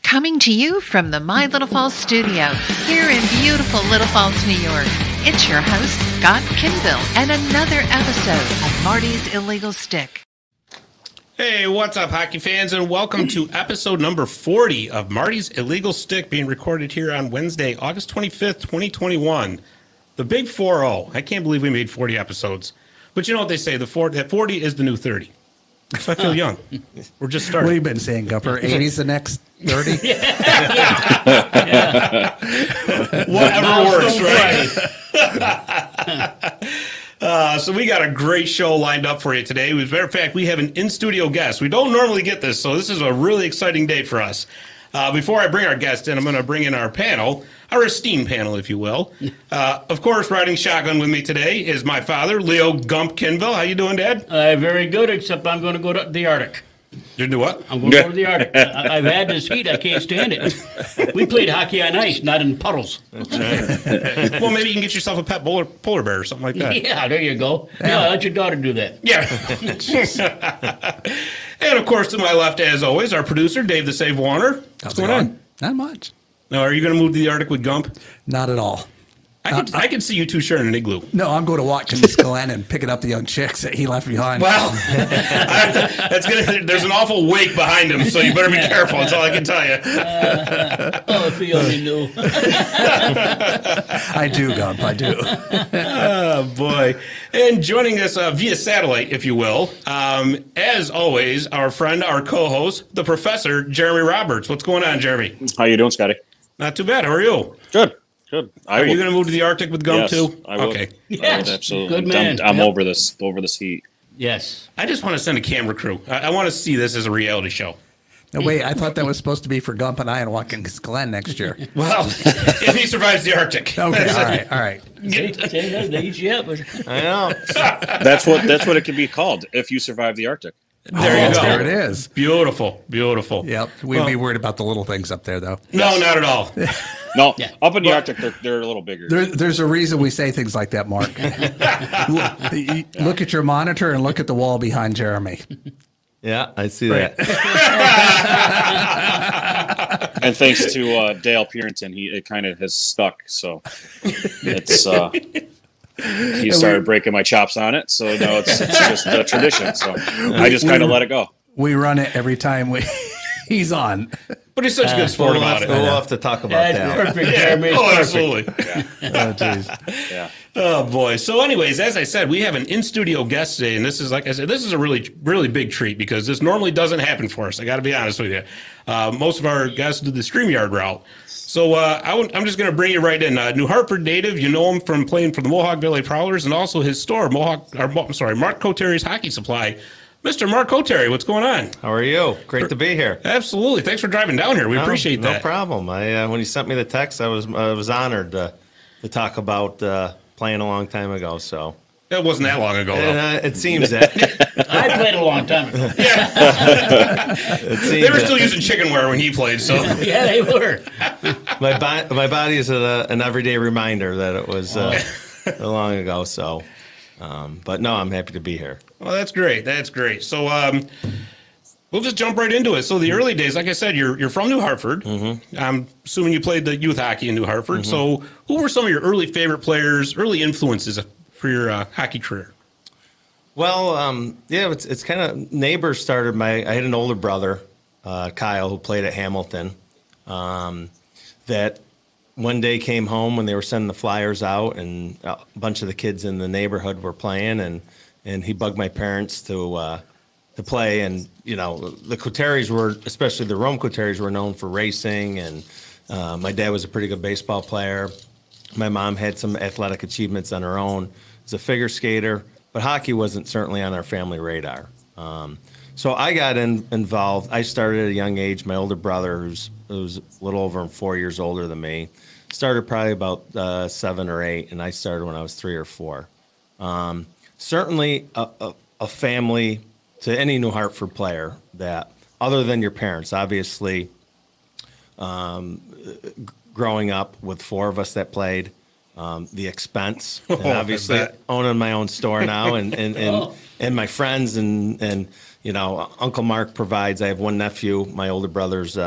Coming to you from the My Little Falls studio, here in beautiful Little Falls, New York, it's your host, Scott Kinville, and another episode of Marty's Illegal Stick. Hey, what's up, hockey fans, and welcome to episode number 40 of Marty's Illegal Stick, being recorded here on Wednesday, August 25th, 2021. The big 4-0. I can't believe we made 40 episodes. But you know what they say, that 40 is the new 30. So I feel young. We're just starting. What have you been saying, Gumper? 80's the next 30? Whatever works, right? So we got a great show lined up for you today. As a matter of fact, we have an in-studio guest. We don't normally get this, so this is a really exciting day for us. Before I bring our guest in, I'm going to bring in our panel, our esteemed panel, if you will. Of course, riding shotgun with me today is my father, Leo Gump Kinville. How you doing, Dad? Very good, except I'm going to go to the Arctic. You do what? I'm going to go to the Arctic. I've had this heat. I can't stand it. We played hockey on ice, not in puddles. That's right. Well, maybe you can get yourself a pet polar bear or something like that. Yeah, there you go. Yeah, let your daughter do that. Yeah. And, of course, to my left, as always, our producer, Dave the Save Warner. What's going on? Not much. Now, are you going to move to the Arctic with Gump? Not at all. I can see you two sharing an igloo. No, I'm going to Watkins Glen and picking up the young chicks that he left behind. Well, there's an awful wake behind him, so you better be careful. That's all I can tell you. If you only knew. I do, Gump. I do. Oh, boy. And joining us via satellite, if you will, as always, our friend, our co-host, the professor, Jeremy Roberts. What's going on, Jeremy? How you doing, Scotty? Not too bad. How are you? Good. Good. Are you going to move to the Arctic with Gump too? I will. Okay. Yes. Absolutely. Good man. I'm over this heat. Yes. I just want to send a camera crew. I want to see this as a reality show. No, wait, I thought that was supposed to be for Gump and I in Watkins Glen next year. Well, if he survives the Arctic. Okay, all right. I know. That's what it can be called if you survive the Arctic. There you go. There it is. Beautiful. Beautiful. Yep. We'd be worried about the little things up there, though. No, not at all. No, up in the Arctic, they're a little bigger. There's a reason we say things like that, Mark. Look at your monitor and look at the wall behind Jeremy. Yeah, I see that. And thanks to Dale Purinton, it kind of has stuck. So it's he started breaking my chops on it. So now it's just a tradition. So I just kind of let it go. We run it every time he's on. But he's such a good sport about it. We'll have to talk about that. Perfect, Jeremy. Oh, absolutely. Oh, jeez. Yeah. Oh, boy. So anyways, as I said, we have an in-studio guest today, and this is, like I said, this is a really, really big treat because this normally doesn't happen for us. I got to be honest with you. Most of our guests do the StreamYard route. So I'm just going to bring you right in. New Hartford native, you know him from playing for the Mohawk Valley Prowlers and also his store, Mark Kotary's Hockey Supply. Mr. Mark Kotary, what's going on? How are you? Great to be here. Absolutely. Thanks for driving down here. We appreciate that. No problem. When you sent me the text, I was honored to talk about playing a long time ago. So it wasn't that long ago, though. It seems that. I played a long time ago. Yeah. They were still using chickenware when he played, so. Yeah, they were. My body is an everyday reminder that it was long ago. So, but no, I'm happy to be here. Well, that's great. That's great. So we'll just jump right into it. So the early days, like I said, you're from New Hartford. Mm-hmm. I'm assuming you played the youth hockey in New Hartford. Mm-hmm. So who were some of your early favorite players, early influences for your hockey career? Well, it's kind of neighbors started. I had an older brother, Kyle, who played at Hamilton, that one day came home when they were sending the flyers out, and a bunch of the kids in the neighborhood were playing, and he bugged my parents to play. And the Kotarys were, especially the Rome Kotarys, were known for racing, and my dad was a pretty good baseball player. My mom had some athletic achievements on her own as a figure skater, but hockey wasn't certainly on our family radar. So I got involved. I started at a young age. My older brother, who's a little over 4 years older than me, started probably about 7 or 8, and I started when I was 3 or 4. Certainly a family to any New Hartford player that, other than your parents, obviously, growing up with 4 of us that played, the expense, and obviously owning my own store now, and my friends, and Uncle Mark provides. I have one nephew, my older brother's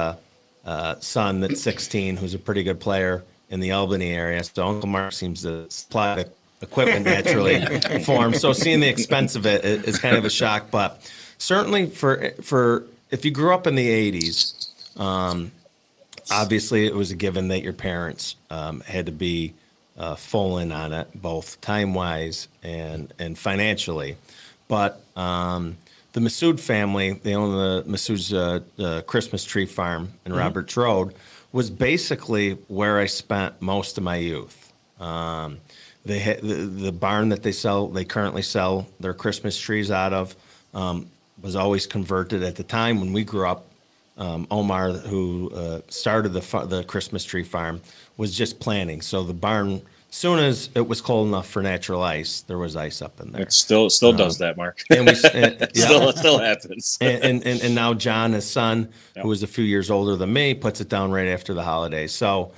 son that's 16 who's a pretty good player in the Albany area. So Uncle Mark seems to supply the equipment naturally for him. So seeing the expense of it is kind of a shock. But certainly for if you grew up in the 80s, obviously it was a given that your parents had to be full in on it, both time-wise and financially. But the Massoud family, they own the Massoud's Christmas tree farm in Roberts Road, was basically where I spent most of my youth. They had the barn that they currently sell their Christmas trees out of, was always converted. At the time when we grew up, Omar, who started the Christmas tree farm, was just planting. So the barn, as soon as it was cold enough for natural ice, there was ice up in there. It still does that, Mark. And we, still happens. And now John, his son, who was a few years older than me, puts it down right after the holidays. So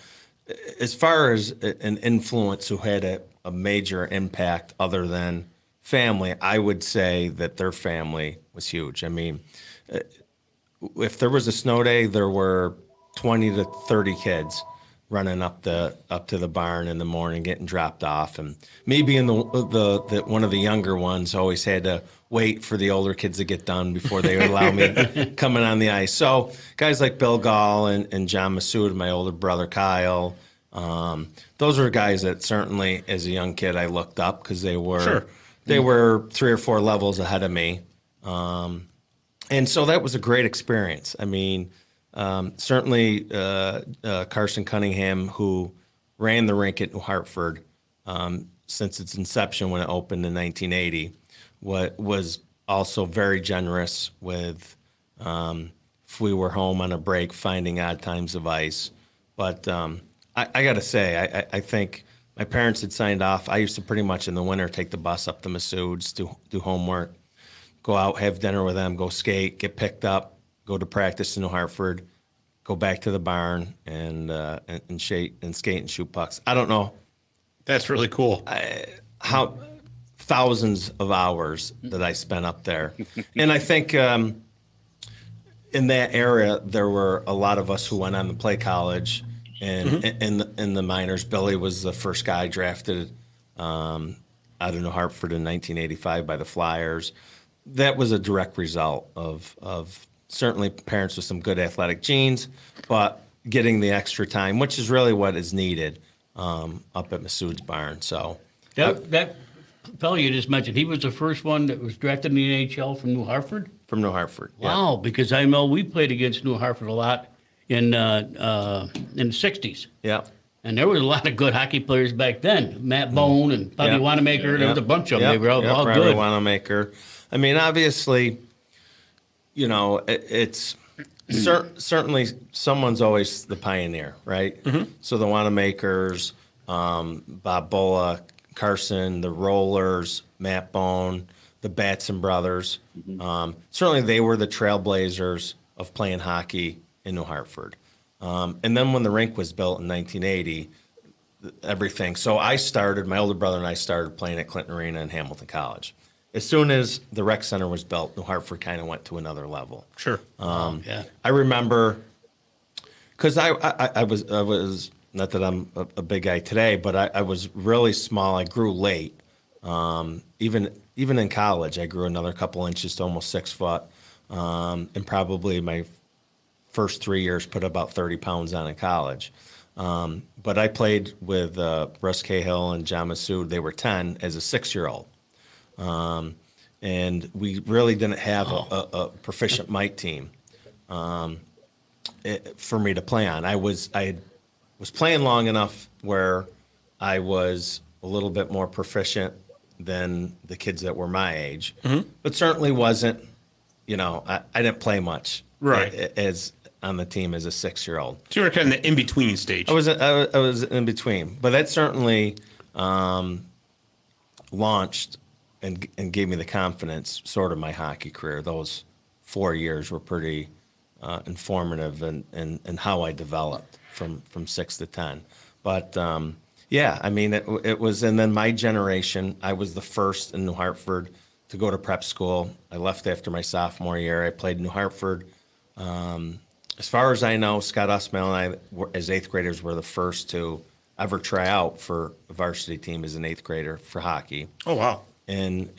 as far as an influence who had a major impact other than family, I would say that their family was huge. I mean, if there was a snow day, there were 20 to 30 kids running up to the barn in the morning, getting dropped off, and me being the one of the younger ones, always had to wait for the older kids to get done before they would allow me coming on the ice. So guys like Bill Gall and John Massoud, my older brother Kyle, those were guys that certainly as a young kid I looked up because they were 3 or 4 levels ahead of me. And so that was a great experience. I mean, certainly Carson Cunningham, who ran the rink at New Hartford since its inception when it opened in 1980, was also very generous with if we were home on a break, finding odd times of ice. But I got to say, I think my parents had signed off. I used to pretty much in the winter take the bus up to Massouds, do homework, go out, have dinner with them, go skate, get picked up, go to practice in New Hartford, go back to the barn and skate and shoot pucks. I don't know. That's really cool. How thousands of hours that I spent up there. And I think in that era, there were a lot of us who went on to play college and in the minors. Billy was the first guy drafted out of New Hartford in 1985 by the Flyers. That was a direct result of certainly parents with some good athletic genes, but getting the extra time, which is really what is needed up at Massoud's barn. So that fellow you just mentioned, he was the first one that was drafted in the NHL from New Hartford? From New Hartford. Wow, because I know we played against New Hartford a lot in the 60s. Yeah. And there was a lot of good hockey players back then. Matt Bone and Bobby Wanamaker. There was a bunch of them. They were all Robert good. Wanamaker. I mean, obviously, you know, it's certainly someone's always the pioneer, right? So the Wanamakers, Bob Bullock, Carson, the Rollers, Matt Bone, the Batson brothers. Certainly they were the trailblazers of playing hockey in New Hartford. And then when the rink was built in 1980, everything. So my older brother and I started playing at Clinton Arena and Hamilton College. As soon as the rec center was built, New Hartford kind of went to another level. Sure. I remember, because I was not that I'm a big guy today, but I was really small. I grew late. Even in college, I grew another couple inches to almost 6 foot. And probably my first 3 years put about 30 pounds on in college. But I played with Russ Cahill and John Massoud. They were 10 as a 6-year-old. And we really didn't have a proficient Mike team for me to play on. I was playing long enough where I was a little bit more proficient than the kids that were my age, but certainly wasn't. You know, I didn't play much as on the team as a 6-year-old. So you were kind of the in-between stage. I was in between, but that certainly launched and gave me the confidence, sort of my hockey career. Those 4 years were pretty informative in how I developed from 6 to 10. But yeah, I mean, it was, and then my generation, I was the first in New Hartford to go to prep school. I left after my sophomore year. I played in New Hartford as far as I know, Scott Usmell and I, as 8th graders, were the first to ever try out for a varsity team as an 8th grader for hockey. Oh wow! And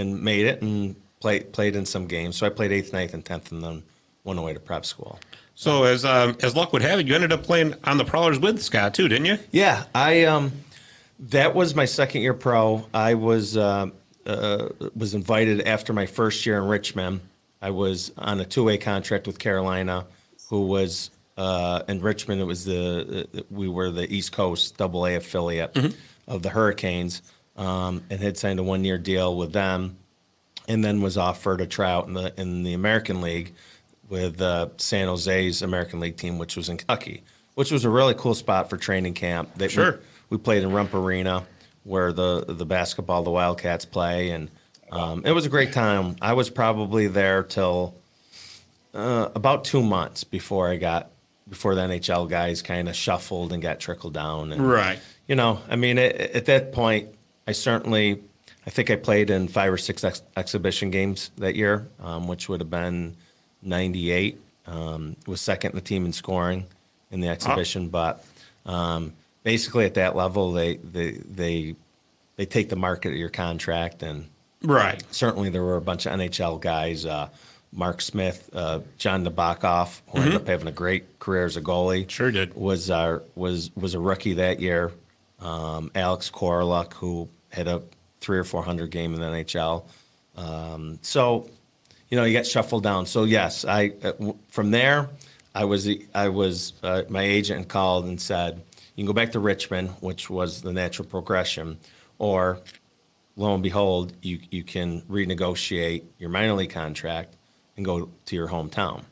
made it and played in some games. So I played 8th, 9th, and 10th, and then went away to prep school. So as luck would have it, you ended up playing on the Prowlers with Scott too, didn't you? Yeah, that was my second year pro. I was invited after my first year in Richmond. I was on a 2-way contract with Carolina, who was in Richmond. It was we were the East Coast AA affiliate of the Hurricanes, and had signed a 1-year deal with them, and then was offered a tryout in the American League with San Jose's American League team, which was in Kentucky, which was a really cool spot for training camp. Sure. We played in Rump Arena, where the basketball, the Wildcats play, and it was a great time. I was probably there till about 2 months before the NHL guys kind of shuffled and got trickled down. And, right. You know, I mean, at that point, I think I played in 5 or 6 exhibition games that year, which would have been 98. Was second in the team in scoring in the exhibition, but basically at that level, they take the market of your contract, and right. Certainly there were a bunch of NHL guys, Mark Smith, John Nabokov, who ended up having a great career as a goalie. Sure did. Was a rookie that year. Alex Koroluk, who had a 300 or 400 game in the NHL. So, you know, you get shuffled down. So yes, from there, I was my agent called and said, you can go back to Richmond, which was the natural progression, or lo and behold, you can renegotiate your minor league contract and go to your hometown.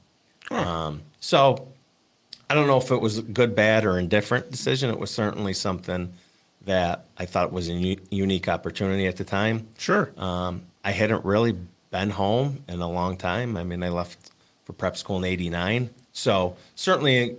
Huh. So I don't know if it was a good, bad, or indifferent decision. It was certainly something that I thought was a unique opportunity at the time. Sure. I hadn't really been home in a long time. I mean, I left for prep school in '89. So certainly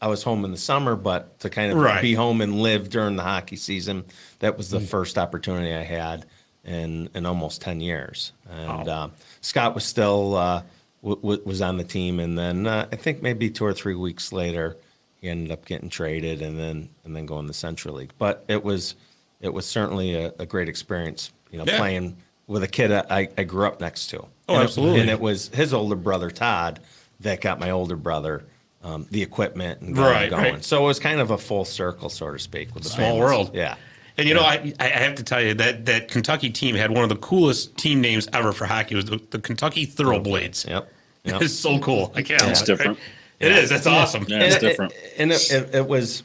I was home in the summer, but to kind of be home and live during the hockey season, that was the first opportunity I had in almost 10 years. And Scott was still was on the team, and then I think maybe 2 or 3 weeks later, he ended up getting traded and then going to the Central League. But it was certainly a great experience, you know, playing with a kid I grew up next to. Oh, absolutely. And it was his older brother, Todd, that got my older brother the equipment and going. Right. So it was kind of a full circle, so to speak, with the small world. Yeah. And, you know, I have to tell you that Kentucky team had one of the coolest team names ever for hockey. It was the Kentucky Thoroughblades. Yep. It's so cool. I can't. It's different. Right? It is. That's awesome. Yeah, it's different. It was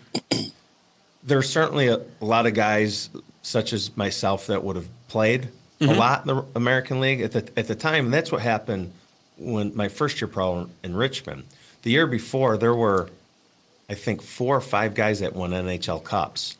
– there's certainly a lot of guys such as myself that would have played a lot in the American League at the time. And that's what happened when my first year pro in Richmond. The year before, there were, I think, 4 or 5 guys that won NHL Cups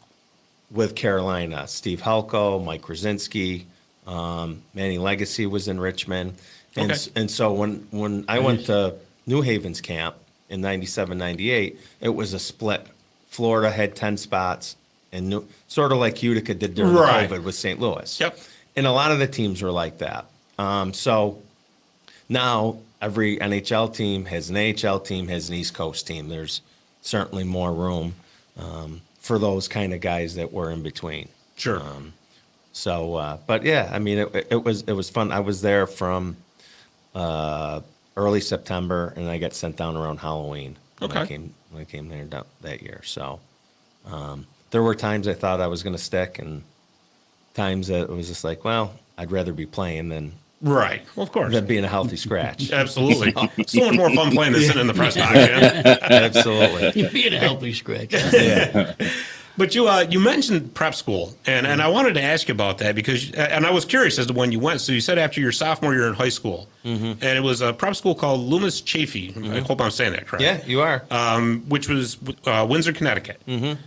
with Carolina. Steve Halko, Mike Krasinski, Manny Legacy was in Richmond. And so when I went to New Haven's camp in 97, 98, it was a split. Florida had 10 spots, and sort of like Utica did during COVID with St. Louis. Yep. And a lot of the teams were like that. So now every NHL team has an AHL team, has an East Coast team. There's certainly more room for those kind of guys that were in between. Sure. But yeah, I mean, it was fun. I was there from early September, and I got sent down around Halloween when I came there that year. So there were times I thought I was going to stick, and times that it was just like, well, I'd rather be playing than well, of course, than being a healthy scratch. Absolutely, so much more fun playing than sitting in the press box. Yeah? Absolutely, being a healthy scratch. Yeah. But you mentioned prep school, and I wanted to ask you about that because I was curious as to when you went. So you said after your sophomore year in high school, and it was a prep school called Loomis Chaffee. I hope I'm saying that correct. Yeah, you are. Which was Windsor, Connecticut.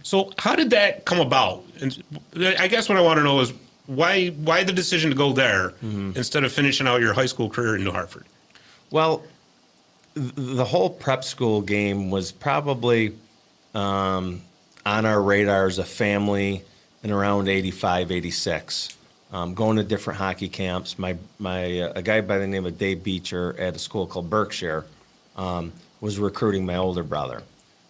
So how did that come about? And I guess what I want to know is why the decision to go there instead of finishing out your high school career in New Hartford? Well, the whole prep school game was probably on our radar as a family in around 85, 86. going to different hockey camps. A guy by the name of Dave Beecher at a school called Berkshire was recruiting my older brother.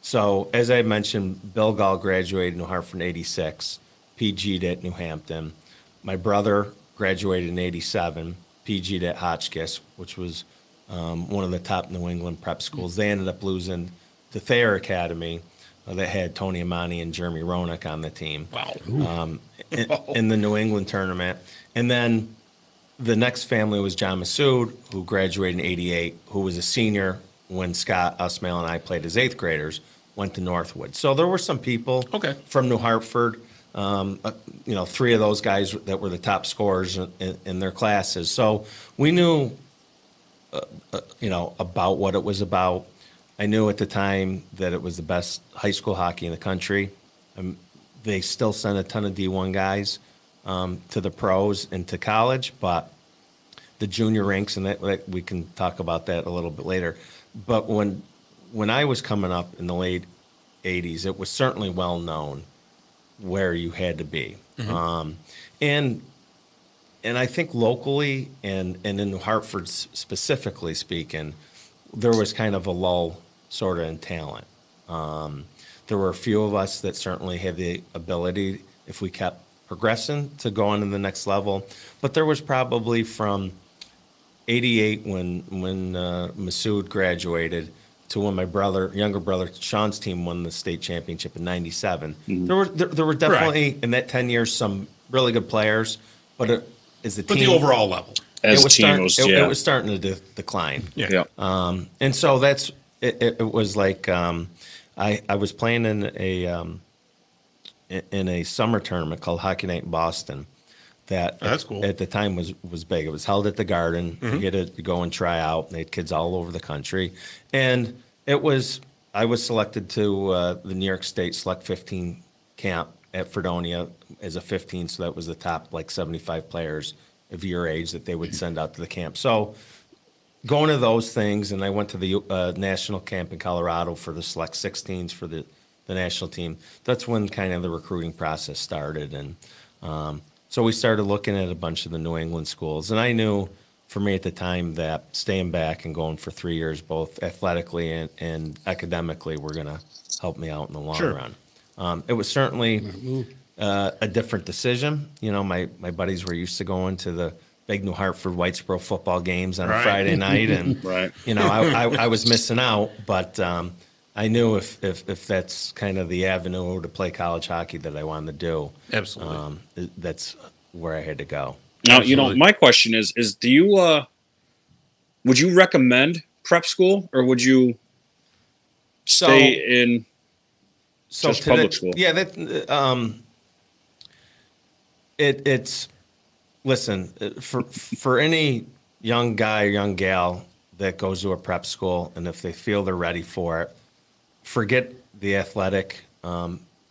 So as I mentioned, Bill Gall graduated New Hartford in '86, PG'd at New Hampton. My brother graduated in '87, PG'd at Hotchkiss, which was one of the top New England prep schools. They ended up losing to Thayer Academy that had Tony Amani and Jeremy Roenick on the team. Wow. In the New England tournament. And then the next family was John Massoud, who graduated in '88, who was a senior when Scott Usmail and I played as 8th graders, went to Northwood. So there were some people from New Hartford, 3 of those guys that were the top scorers in their classes. So we knew, about what it was about. I knew at the time that it was the best high school hockey in the country. They still send a ton of D1 guys to the pros and to college, but the junior ranks, and that we can talk about that a little bit later. But when I was coming up in the late '80s, it was certainly well known where you had to be, and I think locally and in New Hartford specifically speaking, there was kind of a lull sort of in talent. There were a few of us that certainly had the ability, if we kept progressing, to go on to the next level. But there was probably from '88 when Massoud graduated to when my younger brother Sean's team won the state championship in '97. There were definitely in that 10 years some really good players, but as the team, the overall level, it was starting to decline. Yeah. And so it was like I was playing in a summer tournament called Hockey Night in Boston. That's cool. At the time was big. It was held at the Garden. You had to go and try out. They had kids all over the country, and I was selected to the New York State Select 15 camp at Fredonia as a 15. So that was the top 75 players of your age that they would send out to the camp. So going to those things, and I went to the national camp in Colorado for the Select 16s for the national team. That's when kind of the recruiting process started, and so we started looking at a bunch of the New England schools. And I knew for me at the time that staying back and going for 3 years, both athletically and academically, were going to help me out in the long run. It was certainly a different decision. My buddies were used to going to the big New Hartford Whitesboro football games on a Friday night. And, I was missing out. But I knew if that's kind of the avenue to play college hockey that I wanted to do, absolutely, that's where I had to go. Now, my question is do you would you recommend prep school, or would you stay in just public school? Yeah, it's listen, for any young guy or young gal that goes to a prep school, and if they feel they're ready for it, forget the athletic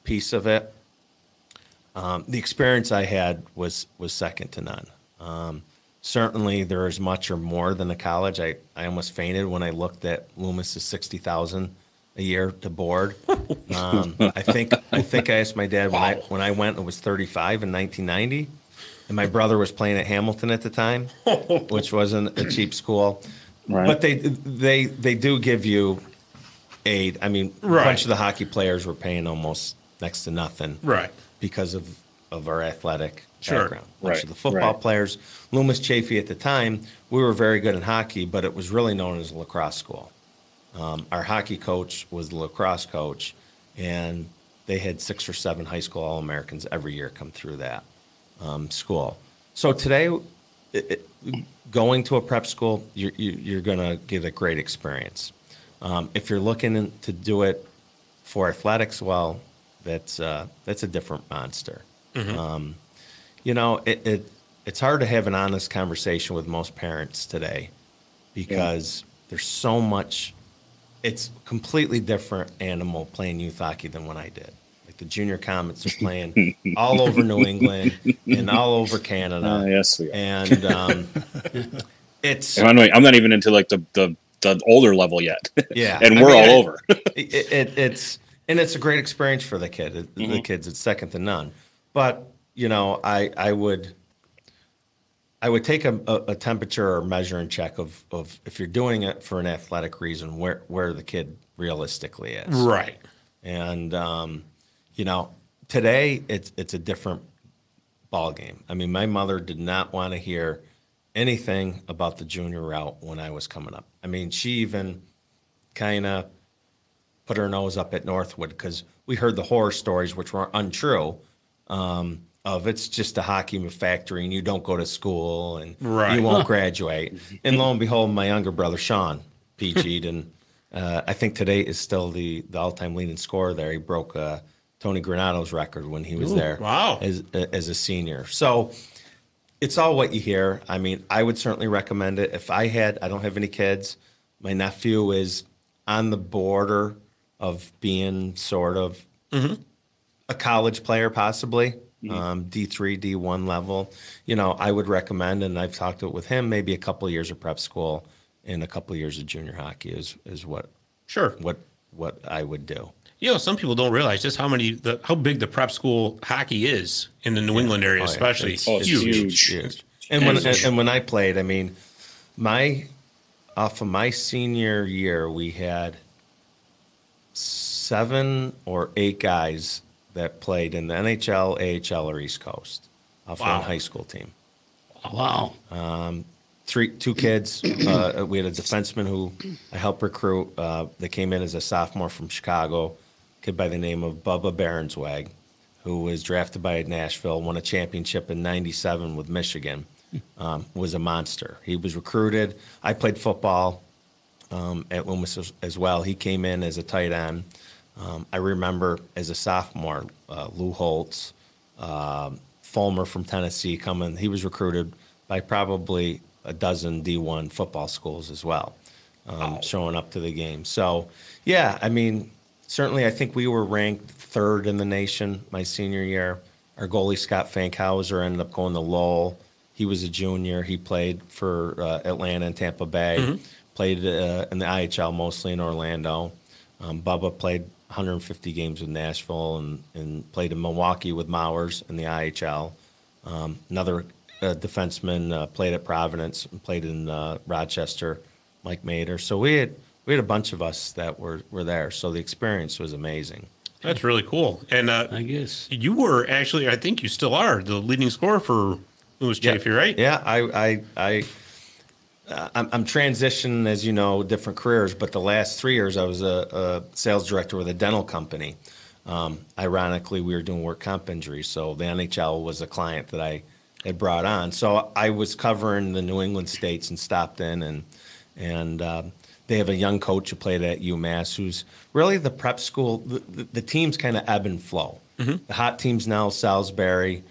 piece of it. The experience I had was second to none. Certainly, there is much or more than a college. I almost fainted when I looked at Loomis's $60,000 a year to board. I think I asked my dad when I went. It was $35 in 1990, and my brother was playing at Hamilton at the time, which wasn't a cheap school. Right. But they do give you aid. I mean, a bunch of the hockey players were paying almost next to nothing, because of our athletic background. A bunch of the football players, Loomis Chafee at the time, we were very good in hockey, but it was really known as a lacrosse school. Our hockey coach was the lacrosse coach, and they had 6 or 7 high school All-Americans every year come through that school. So today, going to a prep school, you're going to get a great experience. If you're looking to do it for athletics, well, that's a different monster. It's hard to have an honest conversation with most parents today because there's so much. It's a completely different animal playing youth hockey than when I did. Like the junior Comets are playing all over New England and all over Canada. Yes, we are. And it's. I'm not even into like the older level yet. Yeah, and we're all over. It's a great experience for the kids. It's second to none. But I would I would take a temperature or measure and check of if you're doing it for an athletic reason, where the kid realistically is. Right. And today it's a different ball game. I mean, my mother did not want to hear anything about the junior route when I was coming up. I mean, she even kind of put her nose up at Northwood because we heard the horror stories, which were untrue, of it's just a hockey factory and you don't go to school and you won't graduate. And lo and behold, my younger brother, Sean, PG'd, and I think today is still the all-time leading scorer there. He broke Tony Granado's record when he was there as a senior. So it's all what you hear. I mean, I would certainly recommend it. If I don't have any kids. My nephew is on the border of being sort of a college player, possibly, D3, D1 level. I would recommend, and I've talked with him, maybe a couple of years of prep school and a couple of years of junior hockey is what I would do. Some people don't realize just how big the prep school hockey is in the New England area, especially. It's huge. And when I played, I mean, off of my senior year, we had 7 or 8 guys that played in the NHL, AHL, or East Coast off one high school team. Wow. 2 kids. We had a defenseman who I helped recruit. That came in as a sophomore from Chicago, a kid by the name of Bubba Behrenswag, who was drafted by Nashville, won a championship in '97 with Michigan. Was a monster. He was recruited. I played football at Loomis as well. He came in as a tight end. I remember as a sophomore, Lou Holtz, Fulmer from Tennessee coming. He was recruited by probably a dozen D1 football schools as well, showing up to the game. So, yeah, I mean, certainly I think we were ranked 3rd in the nation my senior year. Our goalie, Scott Fankhauser, ended up going to Lowell. He was a junior. He played for Atlanta and Tampa Bay, played in the IHL mostly in Orlando. Bubba played 150 games with Nashville and played in Milwaukee with Mowers in the IHL. Another defenseman played at Providence and played in Rochester, Mike Mader. So we had a bunch of us that were there. So the experience was amazing. That's really cool. And I guess you were actually, I think you still are, the leading scorer for Lewis Chafee, right? Yeah, I'm transitioning, as you know, different careers, but the last 3 years I was a sales director with a dental company. Ironically, we were doing work comp injuries, so the NHL was a client that I had brought on. So I was covering the New England states and stopped in, and they have a young coach who played at UMass who's really the prep school. The teams kind of ebb and flow. The hot teams now, Salisbury,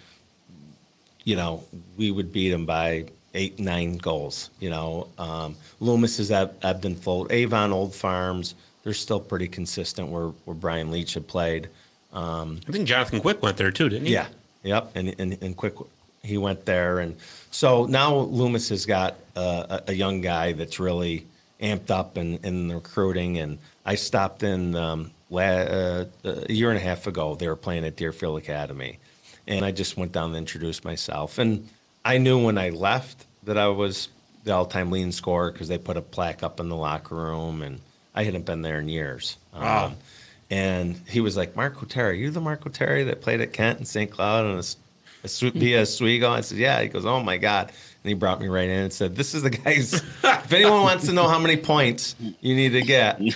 we would beat them by 8, 9 goals. Loomis has ebbed and flowed. Avon, Old Farms, they're still pretty consistent where Brian Leach had played. I think Jonathan Quick went there too, didn't he? Yeah, yep, and Quick, he went there. And so now Loomis has got a young guy that's really amped up in the recruiting. And I stopped in a year and a half ago. They were playing at Deerfield Academy. And I just went down and introduced myself. And I knew when I left that I was the all-time leading scorer because they put a plaque up in the locker room, and I hadn't been there in years. Wow. And he was like, Mark Kotary, are you the Mark Kotary that played at Kent and St. Cloud and via Oswego? I said, yeah. He goes, oh, my God. And he brought me right in and said, this is the guy's. If anyone wants to know how many points you need to get. Put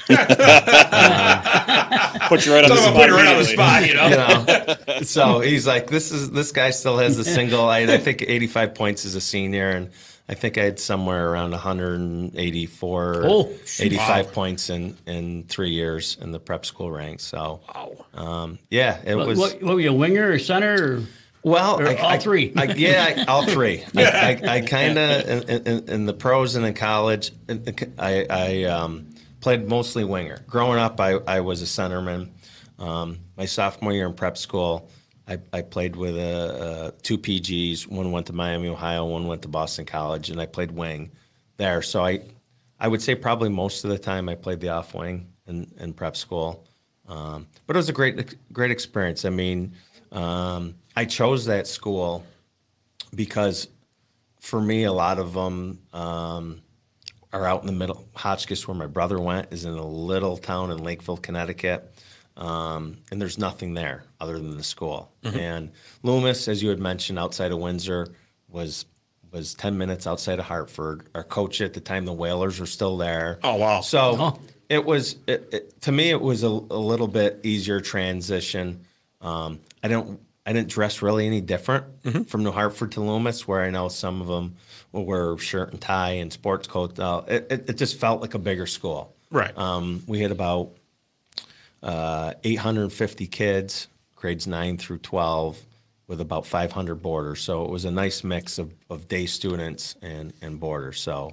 you right on the spot. So he's like, this guy still has a single. I think 85 points as a senior, and I think I had somewhere around 184, 85 points in 3 years in the prep school ranks. So, yeah, it was. What were you, a winger or center? Well, all three. All three. I kind of in the pros and in college, I played mostly winger. Growing up, I was a centerman. My sophomore year in prep school, I played with 2 PGs. One went to Miami, Ohio. One went to Boston College, and I played wing there. So I would say probably most of the time I played the off wing in prep school. But it was a great experience. I mean. I chose that school because for me, a lot of them are out in the middle. Hotchkiss, where my brother went, is in a little town in Lakeville, Connecticut. And there's nothing there other than the school. And Loomis, as you had mentioned, outside of Windsor, was 10 minutes outside of Hartford. Our coach at the time, the Whalers, were still there. Oh, wow. So it was, to me, it was a little bit easier transition. I didn't dress really any different from New Hartford to Loomis, where I know some of them will wear shirt and tie and sports coat. It just felt like a bigger school. Right. We had about 850 kids, grades 9 through 12, with about 500 boarders. So it was a nice mix of day students and boarders. So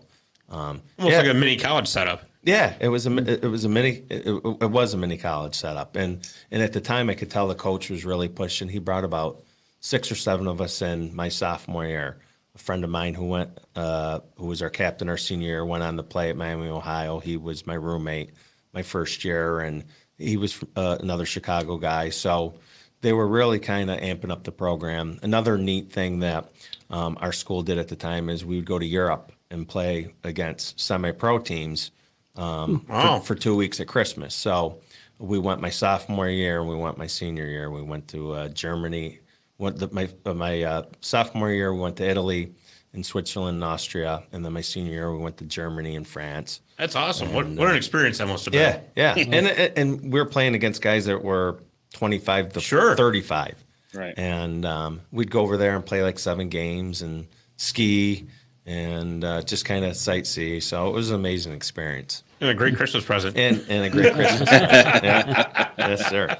Almost like a mini college setup. Yeah, it was a mini college setup, and at the time I could tell the coach was really pushing. He brought about 6 or 7 of us in my sophomore year. A friend of mine who was our captain our senior year, went on to play at Miami, Ohio. He was my roommate my first year, and he was another Chicago guy. So they were really kind of amping up the program. Another neat thing that our school did at the time is we would go to Europe and play against semi-pro teams for 2 weeks at Christmas. So we went my sophomore year, and we went my senior year. We went to Germany. My sophomore year, we went to Italy and Switzerland and Austria. And then my senior year, we went to Germany and France. That's awesome. And, what an experience that must have been. Yeah. And we were playing against guys that were 25 to 35. Right. And we'd go over there and play like 7 games and ski and just kind of sightsee. So it was an amazing experience. And a great Christmas present. And a great Christmas present. Yeah. Yes, sir.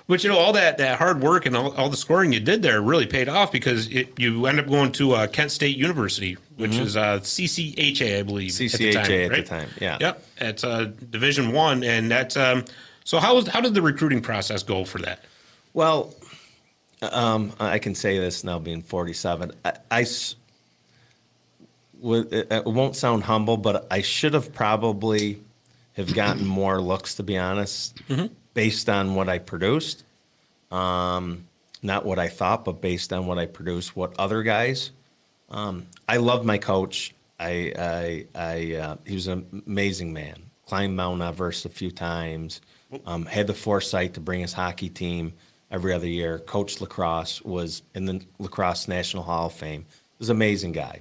But, all that hard work and all the scoring you did there really paid off, because you ended up going to Kent State University, which is CCHA, I believe. CCHA at the time, yeah. Yep. It's Division I. And that's so how did the recruiting process go for that? Well, I can say this now being 47. It won't sound humble, but I should have probably have gotten more looks, to be honest, based on what I produced. Not what I thought, but based on what I produced, what other guys. I love my coach. He was an amazing man. Climbed Mount Everest a few times. Had the foresight to bring his hockey team every other year. Coached lacrosse, was in the Lacrosse National Hall of Fame. Was an amazing guy.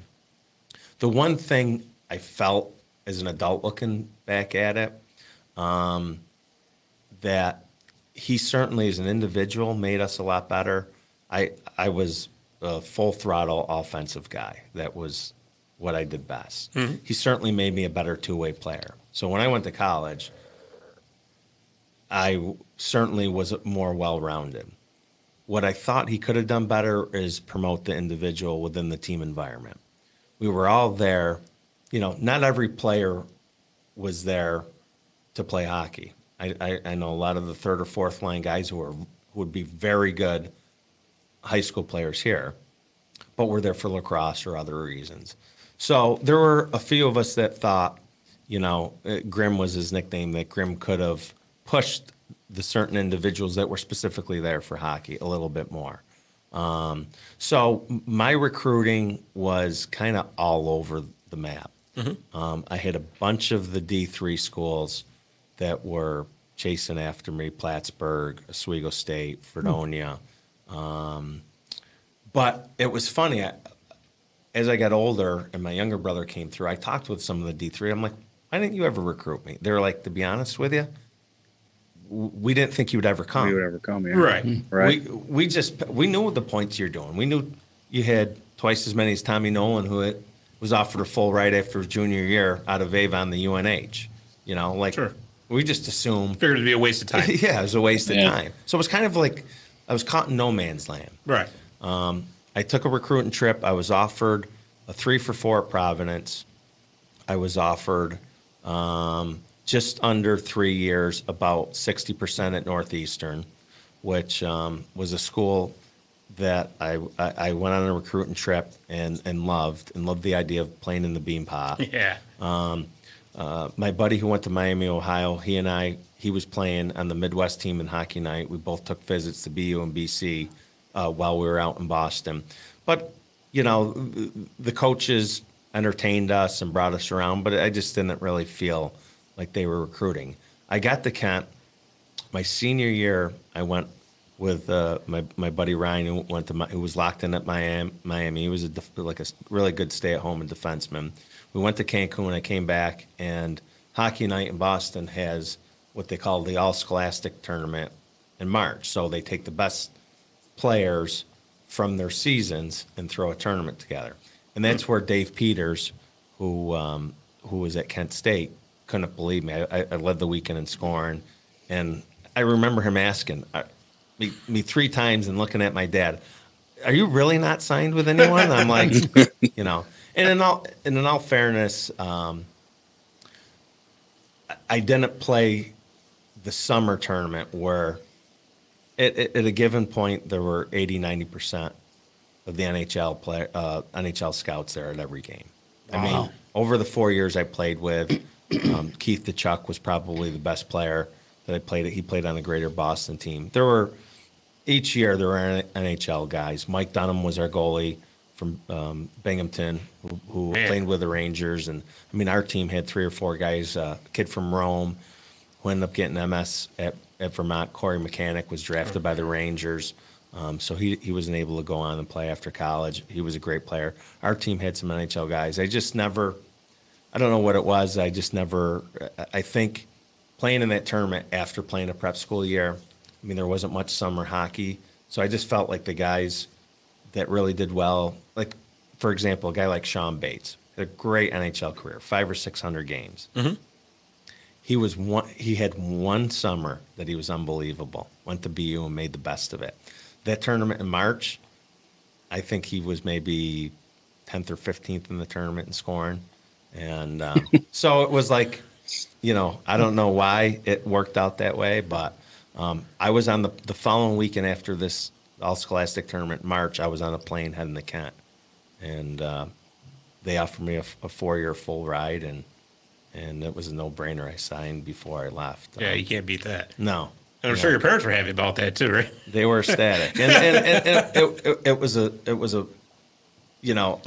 The one thing I felt as an adult looking back at it, that he certainly as an individual made us a lot better. I was a full throttle offensive guy. That was what I did best. He certainly made me a better two-way player. So when I went to college, I certainly was more well-rounded. What I thought he could have done better is promote the individual within the team environment. We were all there. Not every player was there to play hockey. I know a lot of the third or fourth line guys who would be very good high school players here, but were there for lacrosse or other reasons. So there were a few of us that thought, Grim was his nickname, that Grim could have pushed the certain individuals that were specifically there for hockey a little bit more. So my recruiting was kind of all over the map. I had a bunch of the D3 schools that were chasing after me: Plattsburgh, Oswego State, Fredonia. But it was funny. As I got older and my younger brother came through, I talked with some of the D3. I'm like, why didn't you ever recruit me? They were like, to be honest with you, we didn't think you would ever come. You would ever come, yeah. Right. Right. We knew the points you're doing. We knew you had twice as many as Tommy Nolan, who was offered a full ride after his junior year out of Avon, the UNH. Sure. We just assumed. Figured it'd be a waste of time. Yeah, it was a waste of time. So it was kind of like I was caught in no man's land. Right. I took a recruiting trip. I was offered a 3-for-4 at Providence. I was offered just under 3 years, about 60% at Northeastern, which was a school that I went on a recruiting trip and loved the idea of playing in the bean pot. Yeah. My buddy who went to Miami, Ohio, he was playing on the Midwest team in hockey night. We both took visits to BU and BC while we were out in Boston. But you know, the coaches entertained us and brought us around, but I just didn't really feel like they were recruiting. I got to Kent. My senior year, I went with my buddy Ryan, who was locked in at Miami. He was a really good stay-at-home and defenseman. We went to Cancun. I came back, and Hockey Night in Boston has what they call the All-Scholastic Tournament in March. So they take the best players from their seasons and throw a tournament together. And that's where Dave Peters, who was at Kent State, couldn't believe me. I led the weekend in scoring, and I remember him asking me 3 times and looking at my dad, "Are you really not signed with anyone?" I'm like, you know. And in all fairness, I didn't play the summer tournament where at a given point there were 80-90% of the NHL scouts there at every game. Wow. I mean, over the 4 years I played with, Keith DeChuck was probably the best player that I played. He played on the Greater Boston team. Each year there were NHL guys. Mike Dunham was our goalie from Binghamton, who played with the Rangers. And I mean, our team had 3 or 4 guys. A kid from Rome who ended up getting MS at Vermont. Corey Mechanic was drafted by the Rangers. So he wasn't able to go on and play after college. He was a great player. Our team had some NHL guys. I don't know what it was. I think playing in that tournament after playing a prep school year, I mean, there wasn't much summer hockey. So I just felt like the guys that really did well, like, for example, a guy like Sean Bates had a great NHL career, 500 or 600 games. Mm-hmm. He had one summer that he was unbelievable. Went to BU and made the best of it. That tournament in March, I think he was maybe 10th or 15th in the tournament in scoring. And so it was like, you know, I don't know why it worked out that way, but I was on the following weekend after this All-Scholastic Tournament in March, I was on a plane heading to Kent. And they offered me a 4-year full ride, and it was a no-brainer. I signed before I left. Yeah, you can't beat that. No. And I'm sure your parents were happy about that too, right? They were ecstatic, and it was a, you know,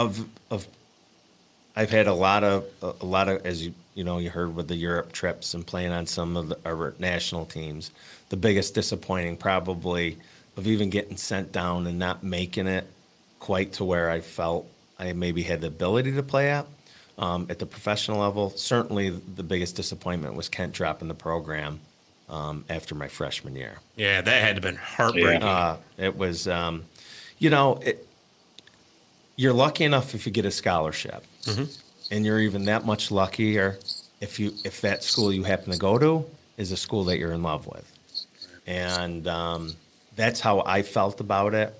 I've had a lot of as you heard with the Europe trips and playing on some of our national teams. The biggest disappointing probably of even getting sent down and not making it quite to where I felt I maybe had the ability to play at the professional level. Certainly, the biggest disappointment was Kent dropping the program after my freshman year. Yeah, that had to have been heartbreaking. It was, you're lucky enough if you get a scholarship, mm-hmm. and you're even that much luckier if that school you happen to go to is a school that you're in love with. And that's how I felt about it.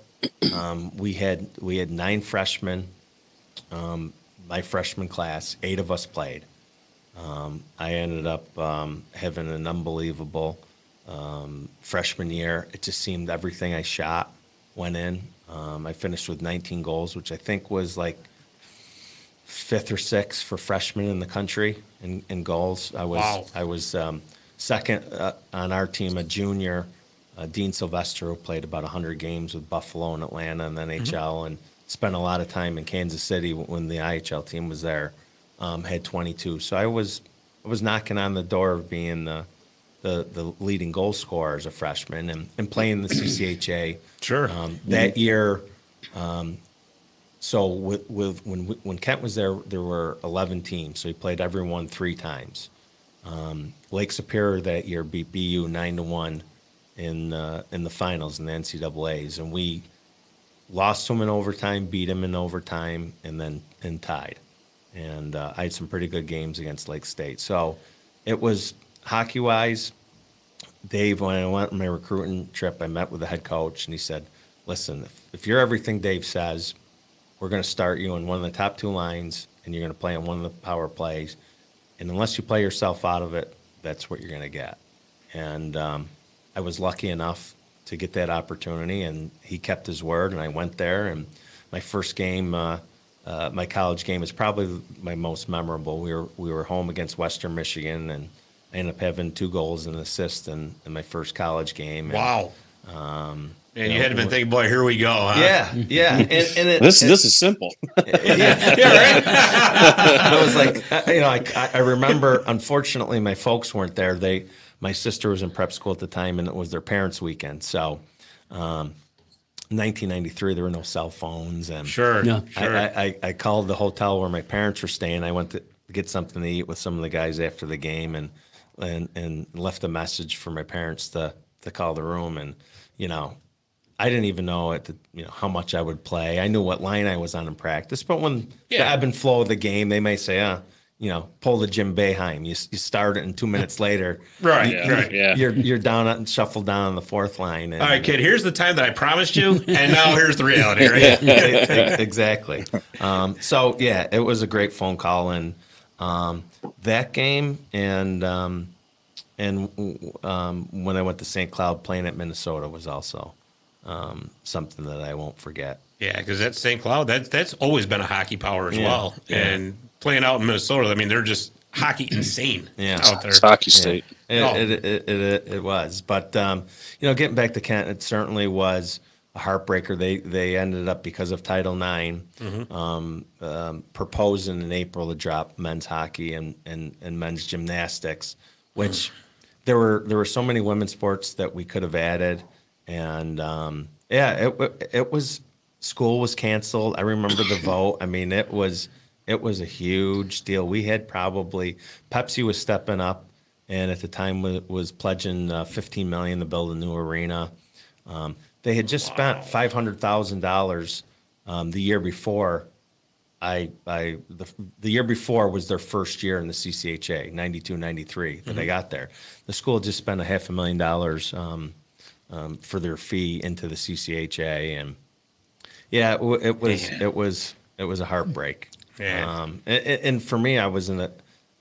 We had 9 freshmen. My freshman class, 8 of us played. I ended up having an unbelievable freshman year. It just seemed everything I shot went in. I finished with 19 goals, which I think was like 5th or 6th for freshmen in the country in goals. I was second on our team, a junior, Dean Sylvester, who played about 100 games with Buffalo and Atlanta in the NHL, mm-hmm. and spent a lot of time in Kansas City when the IHL team was there. Had 22. So I was knocking on the door of being the leading goal scorer as a freshman and playing the CCHA. Sure. That year, so when Kent was there were 11 teams. So he played everyone 3 times. Lake Superior that year beat BU 9-1 in the finals in the NCAAs, and we lost to him in overtime, beat him in overtime, and tied. And I had some pretty good games against Lake State. So it was hockey-wise. Dave, when I went on my recruiting trip, I met with the head coach, and he said, listen, if you're everything Dave says, we're going to start you in one of the top 2 lines, and you're going to play on one of the power plays. And unless you play yourself out of it, that's what you're going to get. And I was lucky enough to get that opportunity, and he kept his word, and I went there. And my first game, my college game, is probably my most memorable. We were home against Western Michigan, and I ended up having 2 goals and an assist in my first college game. Wow. And you had to been thinking, boy, here we go, huh? Yeah. And this is simple. Yeah, right? I was like, I remember, unfortunately, my folks weren't there. My sister was in prep school at the time, and it was their parents' weekend. So, 1993, there were no cell phones, and Sure. I called the hotel where my parents were staying. I went to get something to eat with some of the guys after the game, and left a message for my parents to call the room. And I didn't even know how much I would play. I knew what line I was on in practice, but when the ebb and flow of the game, they may say, pull the Jim Boeheim. You start it, and 2 minutes later, you're down and shuffled down on the fourth line. And, all right, kid, here's the time that I promised you, and now here's the reality, right? Exactly. So, yeah, it was a great phone call. And that game and when I went to St. Cloud playing at Minnesota was also something that I won't forget. Yeah, because that's St. Cloud. That's always been a hockey power as well. Yeah. And playing out in Minnesota, I mean, they're just hockey insane out there. It's hockey state. It was. But, getting back to Kent, it certainly was a heartbreaker. They ended up, because of Title IX, proposing in April to drop men's hockey and men's gymnastics, which there were so many women's sports that we could have added. And, it was – school was canceled. I remember the vote. I mean, it was a huge deal. We had Pepsi was stepping up, and at the time was pledging $15 million to build a new arena. They had just spent $500,000 the year before. The year before was their first year in the CCHA, 92-93 that I got there. The school just spent $500,000 for their fee into the CCHA, and it was a heartbreak. Yeah. And for me, I was in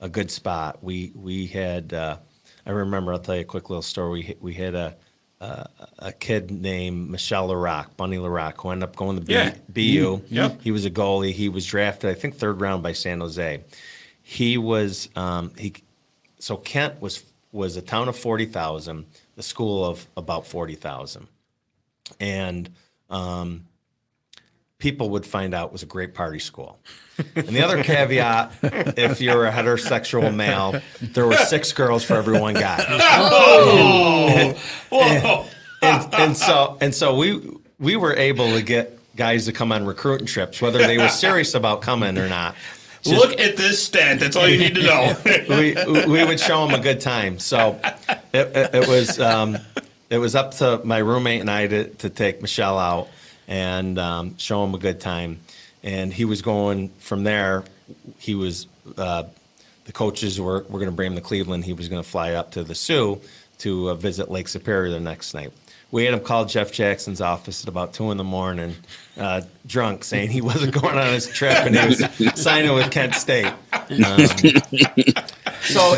a good spot. We had I remember, I'll tell you a quick little story. We had a kid named Michel Larocque, Bunny Larocque, who ended up going to BU. Yep. He was a goalie. He was drafted, I think, 3rd round by San Jose. He was so Kent was a town of 40,000, the school of about 40,000, and people would find out it was a great party school. And the other caveat, if you're a heterosexual male, there were 6 girls for every 1 guy. And so we were able to get guys to come on recruiting trips, whether they were serious about coming or not. Look at this stat. That's all you need to know. we would show them a good time. So it was up to my roommate and I to take Michelle out and show him a good time. And he was going from there. He was the coaches were going to bring him to Cleveland. He was going to fly up to the Sioux to visit Lake Superior the next night. We had him call Jeff Jackson's office at about 2 in the drunk, saying he wasn't going on his trip and he was signing with Kent State. So,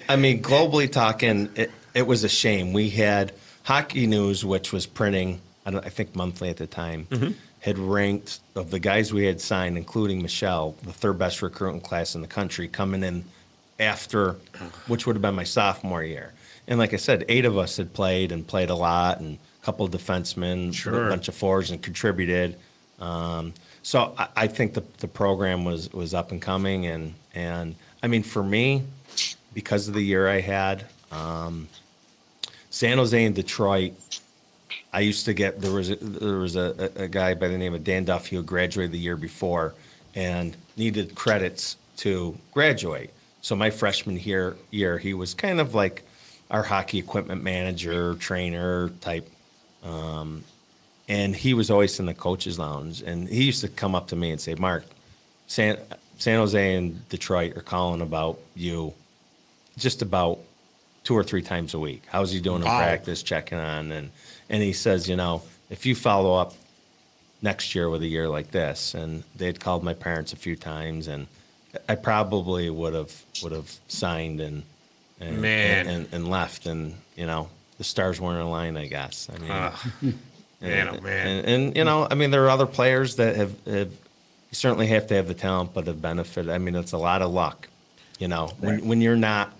I mean, globally talking, it was a shame. We had Hockey News, which was printing, I think monthly at the time, had ranked, of the guys we had signed, including Michelle, the 3rd best recruiting class in the country, coming in after, which would have been my sophomore year. And like I said, 8 of us had played a lot, and a couple of defensemen, a bunch of forwards, and contributed. So I think the program was up and coming. And I mean, for me, because of the year I had, San Jose and Detroit, I used to get, there was a guy by the name of Dan Duffy who graduated the year before and needed credits to graduate. So my freshman year, he was kind of like our hockey equipment manager, trainer type. And he was always in the coach's lounge. And he used to come up to me and say, Mark, San Jose and Detroit are calling about you just about 2 or 3 times a week. How's he doing in practice, checking on? And he says, if you follow up next year with a year like this, and they had called my parents a few times, and I probably would have signed and left, and the stars weren't aligned, I guess. I mean, I mean, there are other players that have you certainly have to have the talent, but have benefited. I mean, it's a lot of luck, when you're not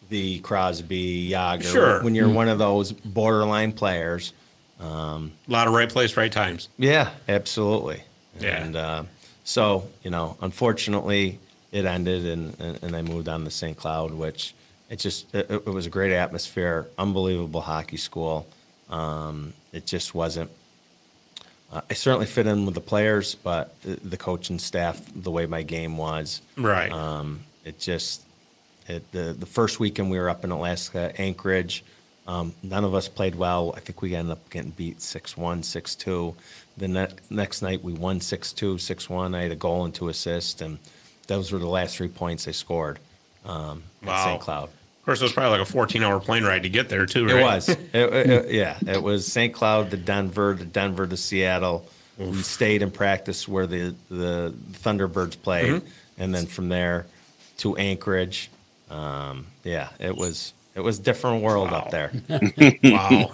the Crosby, Yager, when you're one of those borderline players. A lot of right place, right times. Yeah, absolutely. Yeah. And so, unfortunately, it ended, and I moved on to St. Cloud, which it was a great atmosphere, unbelievable hockey school. It just wasn't. I certainly fit in with the players, but the coaching staff, the way my game was, Right. The first weekend we were up in Alaska, Anchorage. None of us played well. I think we ended up getting beat 6-1, 6-2. The next night we won 6-2, 6-1. I had a goal and 2 assists, and those were the last 3 points I scored at St. Cloud. Of course, it was probably like a 14-hour plane ride to get there, too, right? It was. It was St. Cloud to Denver to Seattle. Oof. We stayed in practice where the Thunderbirds played, and then from there to Anchorage. It was a different world up there. Wow.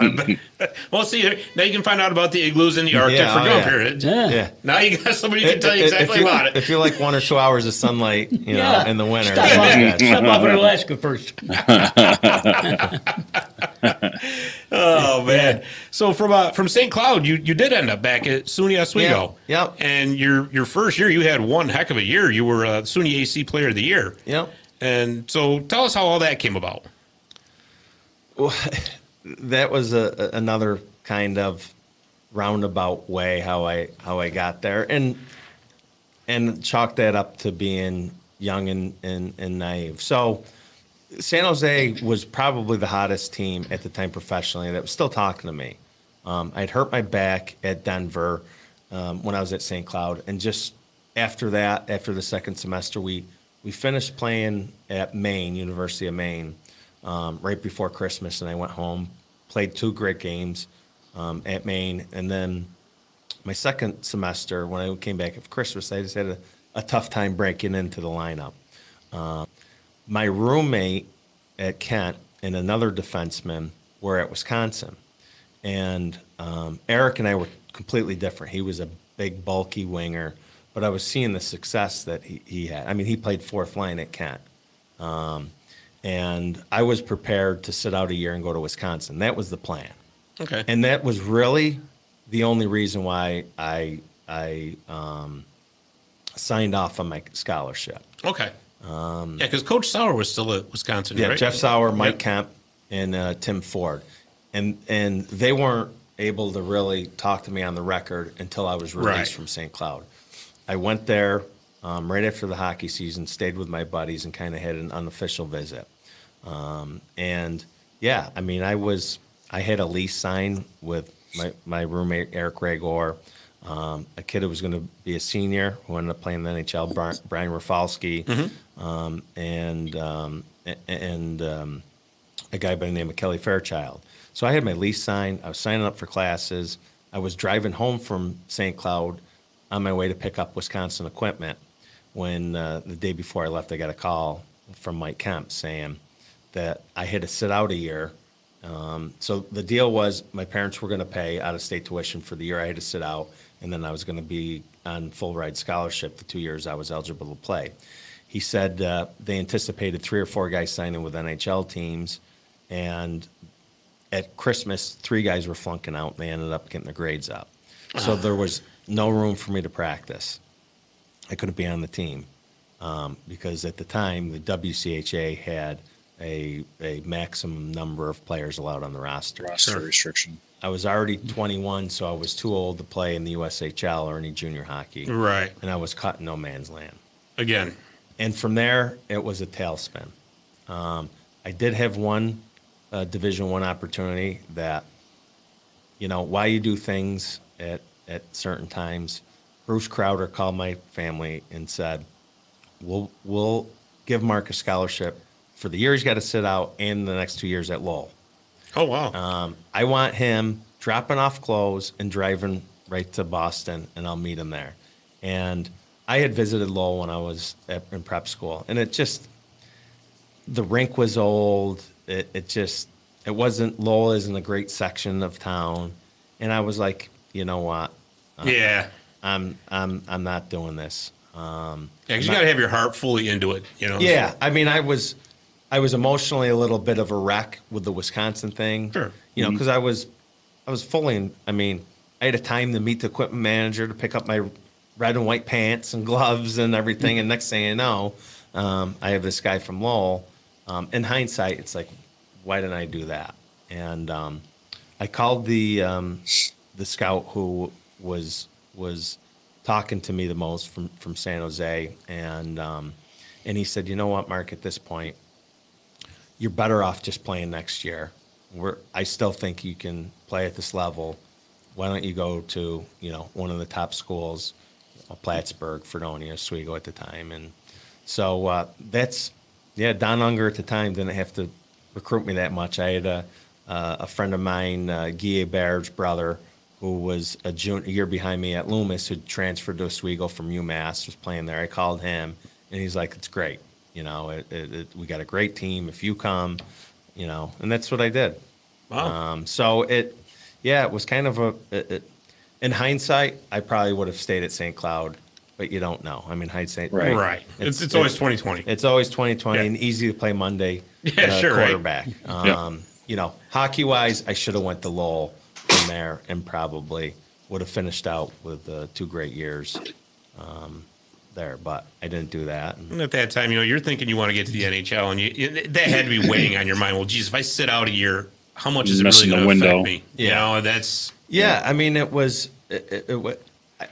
Well, see, now you can find out about the igloos in the Arctic for Gump here. Yeah. Now you got somebody who can tell you exactly about it. If you like 1 or 2 hours of sunlight, in the winter. Stop off in Alaska first. Oh, man. So from St. Cloud, you did end up back at Suny Oswego. Yep. And your first year, you had one heck of a year. You were Suny AC Player of the Year. Yep. And so tell us how all that came about. Well, that was another kind of roundabout way how I got there, and chalk that up to being young and naive. So San Jose was probably the hottest team at the time professionally that was still talking to me. I'd hurt my back at Denver when I was at St. Cloud, and just after the second semester, we finished playing at Maine, University of Maine. Right before Christmas, and I went home, played 2 great games at Maine, and then my second semester, when I came back for Christmas, I just had a tough time breaking into the lineup. My roommate at Kent and another defenseman were at Wisconsin, and Eric and I were completely different. He was a big, bulky winger, but I was seeing the success that he had. I mean, he played 4th line at Kent. And I was prepared to sit out a year and go to Wisconsin. That was the plan. Okay. And that was really the only reason why I signed off on my scholarship. Okay. Because Coach Sauer was still at Wisconsin, yeah, right? Jeff Sauer, Mike Kemp, and Tim Ford. And they weren't able to really talk to me on the record until I was released from St. Cloud. I went there right after the hockey season, stayed with my buddies, and kind of had an unofficial visit. I had a lease signed with my roommate, Eric Regor, a kid who was going to be a senior who ended up playing the NHL, Brian Rafalski, and a guy by the name of Kelly Fairchild. So I had my lease signed. I was signing up for classes. I was driving home from St. Cloud on my way to pick up Wisconsin equipment when the day before I left, I got a call from Mike Kemp saying that I had to sit out a year. So the deal was my parents were going to pay out-of-state tuition for the year I had to sit out, and then I was going to be on full-ride scholarship the 2 years I was eligible to play. He said they anticipated 3 or 4 guys signing with NHL teams, and at Christmas, 3 guys were flunking out, and they ended up getting their grades up. So there was no room for me to practice. I couldn't be on the team because at the time, the WCHA had a maximum number of players allowed on the roster. Roster restriction. I was already 21, so I was too old to play in the USHL or any junior hockey. Right. And I was caught in no man's land. Again. And from there, it was a tailspin. I did have one Division I opportunity that, why you do things at certain times. Bruce Crowder called my family and said, we'll give Mark a scholarship for the year he's got to sit out and the next 2 years at Lowell. Oh, wow. I want him dropping off clothes and driving right to Boston, and I'll meet him there. And I had visited Lowell when I was in prep school, and the rink was old. It wasn't, Lowell isn't a great section of town. And I was like, you know what? I'm not doing this. Because you got to have your heart fully into it, Yeah, I mean, I was emotionally a little bit of a wreck with the Wisconsin thing. Sure. Because I was was fully. I mean, I had a time to meet the equipment manager to pick up my red and white pants and gloves and everything. And next thing you know, I have this guy from Lowell. In hindsight, it's like, why didn't I do that? And I called the scout who was talking to me the most from San Jose, and he said, you know what, Mark, at this point, you're better off just playing next year. I still think you can play at this level. Why don't you go to, one of the top schools, Plattsburgh, Fredonia, Oswego at the time. And so Don Unger at the time didn't have to recruit me that much. I had a friend of mine, Guy Hebert's brother, who was a year behind me at Loomis, who transferred to Oswego from UMass, was playing there. I called him, and he's like, it's great. We got a great team. If you come, and that's what I did. Wow. It was kind of in hindsight, I probably would have stayed at St. Cloud, but you don't know. I mean, hindsight. Right. It's always 2020. It's always 2020 and easy to play Monday. Quarterback. Right. Hockey-wise, I should have went to Lowell from there and probably would have finished out with 2 great years there, but I didn't do that. And at that time, you're thinking you want to get to the NHL, and that had to be weighing on your mind. Well, geez, if I sit out a year, how much is it really going to affect me? That's... Yeah, I mean, it was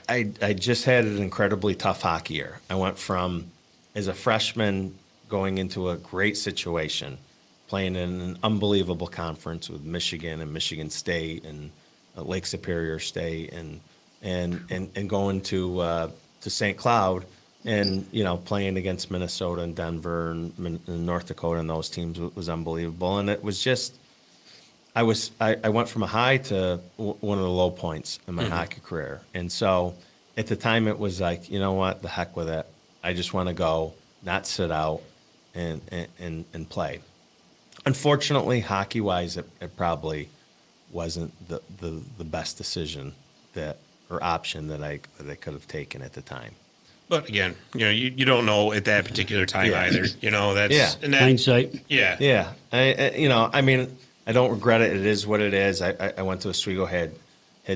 I just had an incredibly tough hockey year. I went from, as a freshman, going into a great situation, playing in an unbelievable conference with Michigan and Michigan State and Lake Superior State, and going to St. Cloud, and playing against Minnesota and Denver and North Dakota and those teams was unbelievable. And it was just, I went from a high to one of the low points in my hockey career. And so at the time it was like, you know what, the heck with it. I just want to go, not sit out and play. Unfortunately, hockey-wise, it probably wasn't the best decision or option that I could have taken at the time. But again, you don't know at that particular time either. That's hindsight. Yeah. Yeah. I mean, I don't regret it. It is what it is. I went to Oswego, had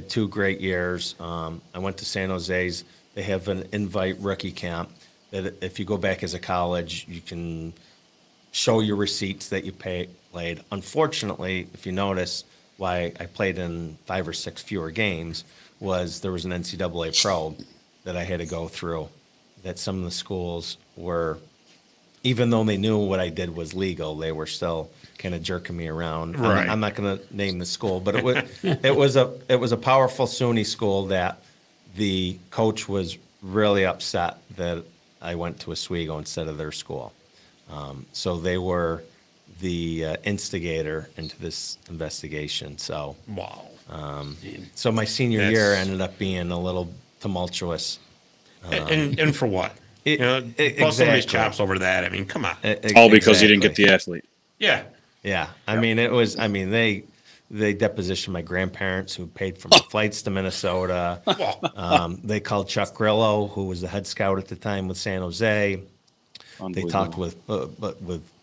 2 great years. I went to San Jose's. They have an invite rookie camp that if you go back as a college, you can show your receipts that you played. Unfortunately, if you notice, why I played in 5 or 6 fewer games was there was an NCAA probe that I had to go through, that some of the schools were, even though they knew what I did was legal, they were still kind of jerking me around. Right. I'm not going to name the school, but it was a powerful SUNY school that the coach was really upset that I went to Oswego instead of their school. So they were the instigator into this investigation. So wow. So my senior year ended up being a little tumultuous. And for what? Bust somebody's chops over that. I mean, come on. All because you didn't get the athlete. Yeah. Yeah. I mean, they depositioned my grandparents who paid for my flights to Minnesota. They called Chuck Grillo, who was the head scout at the time with San Jose. They talked with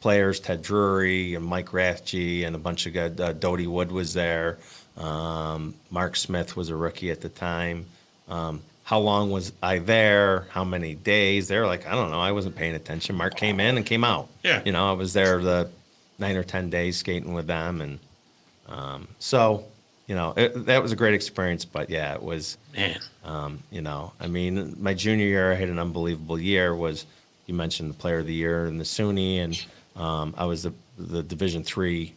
players, Ted Drury and Mike Rathje and a bunch of guys. Dodie Wood was there. Mark Smith was a rookie at the time. How long was I there? How many days? They were like, I don't know. I wasn't paying attention. Mark came in and came out. Yeah. I was there the 9 or 10 days skating with them. And that was a great experience. But, yeah, it was, man. I mean, my junior year, I had an unbelievable year. You mentioned the player of the year in the Suny. And I was the Division III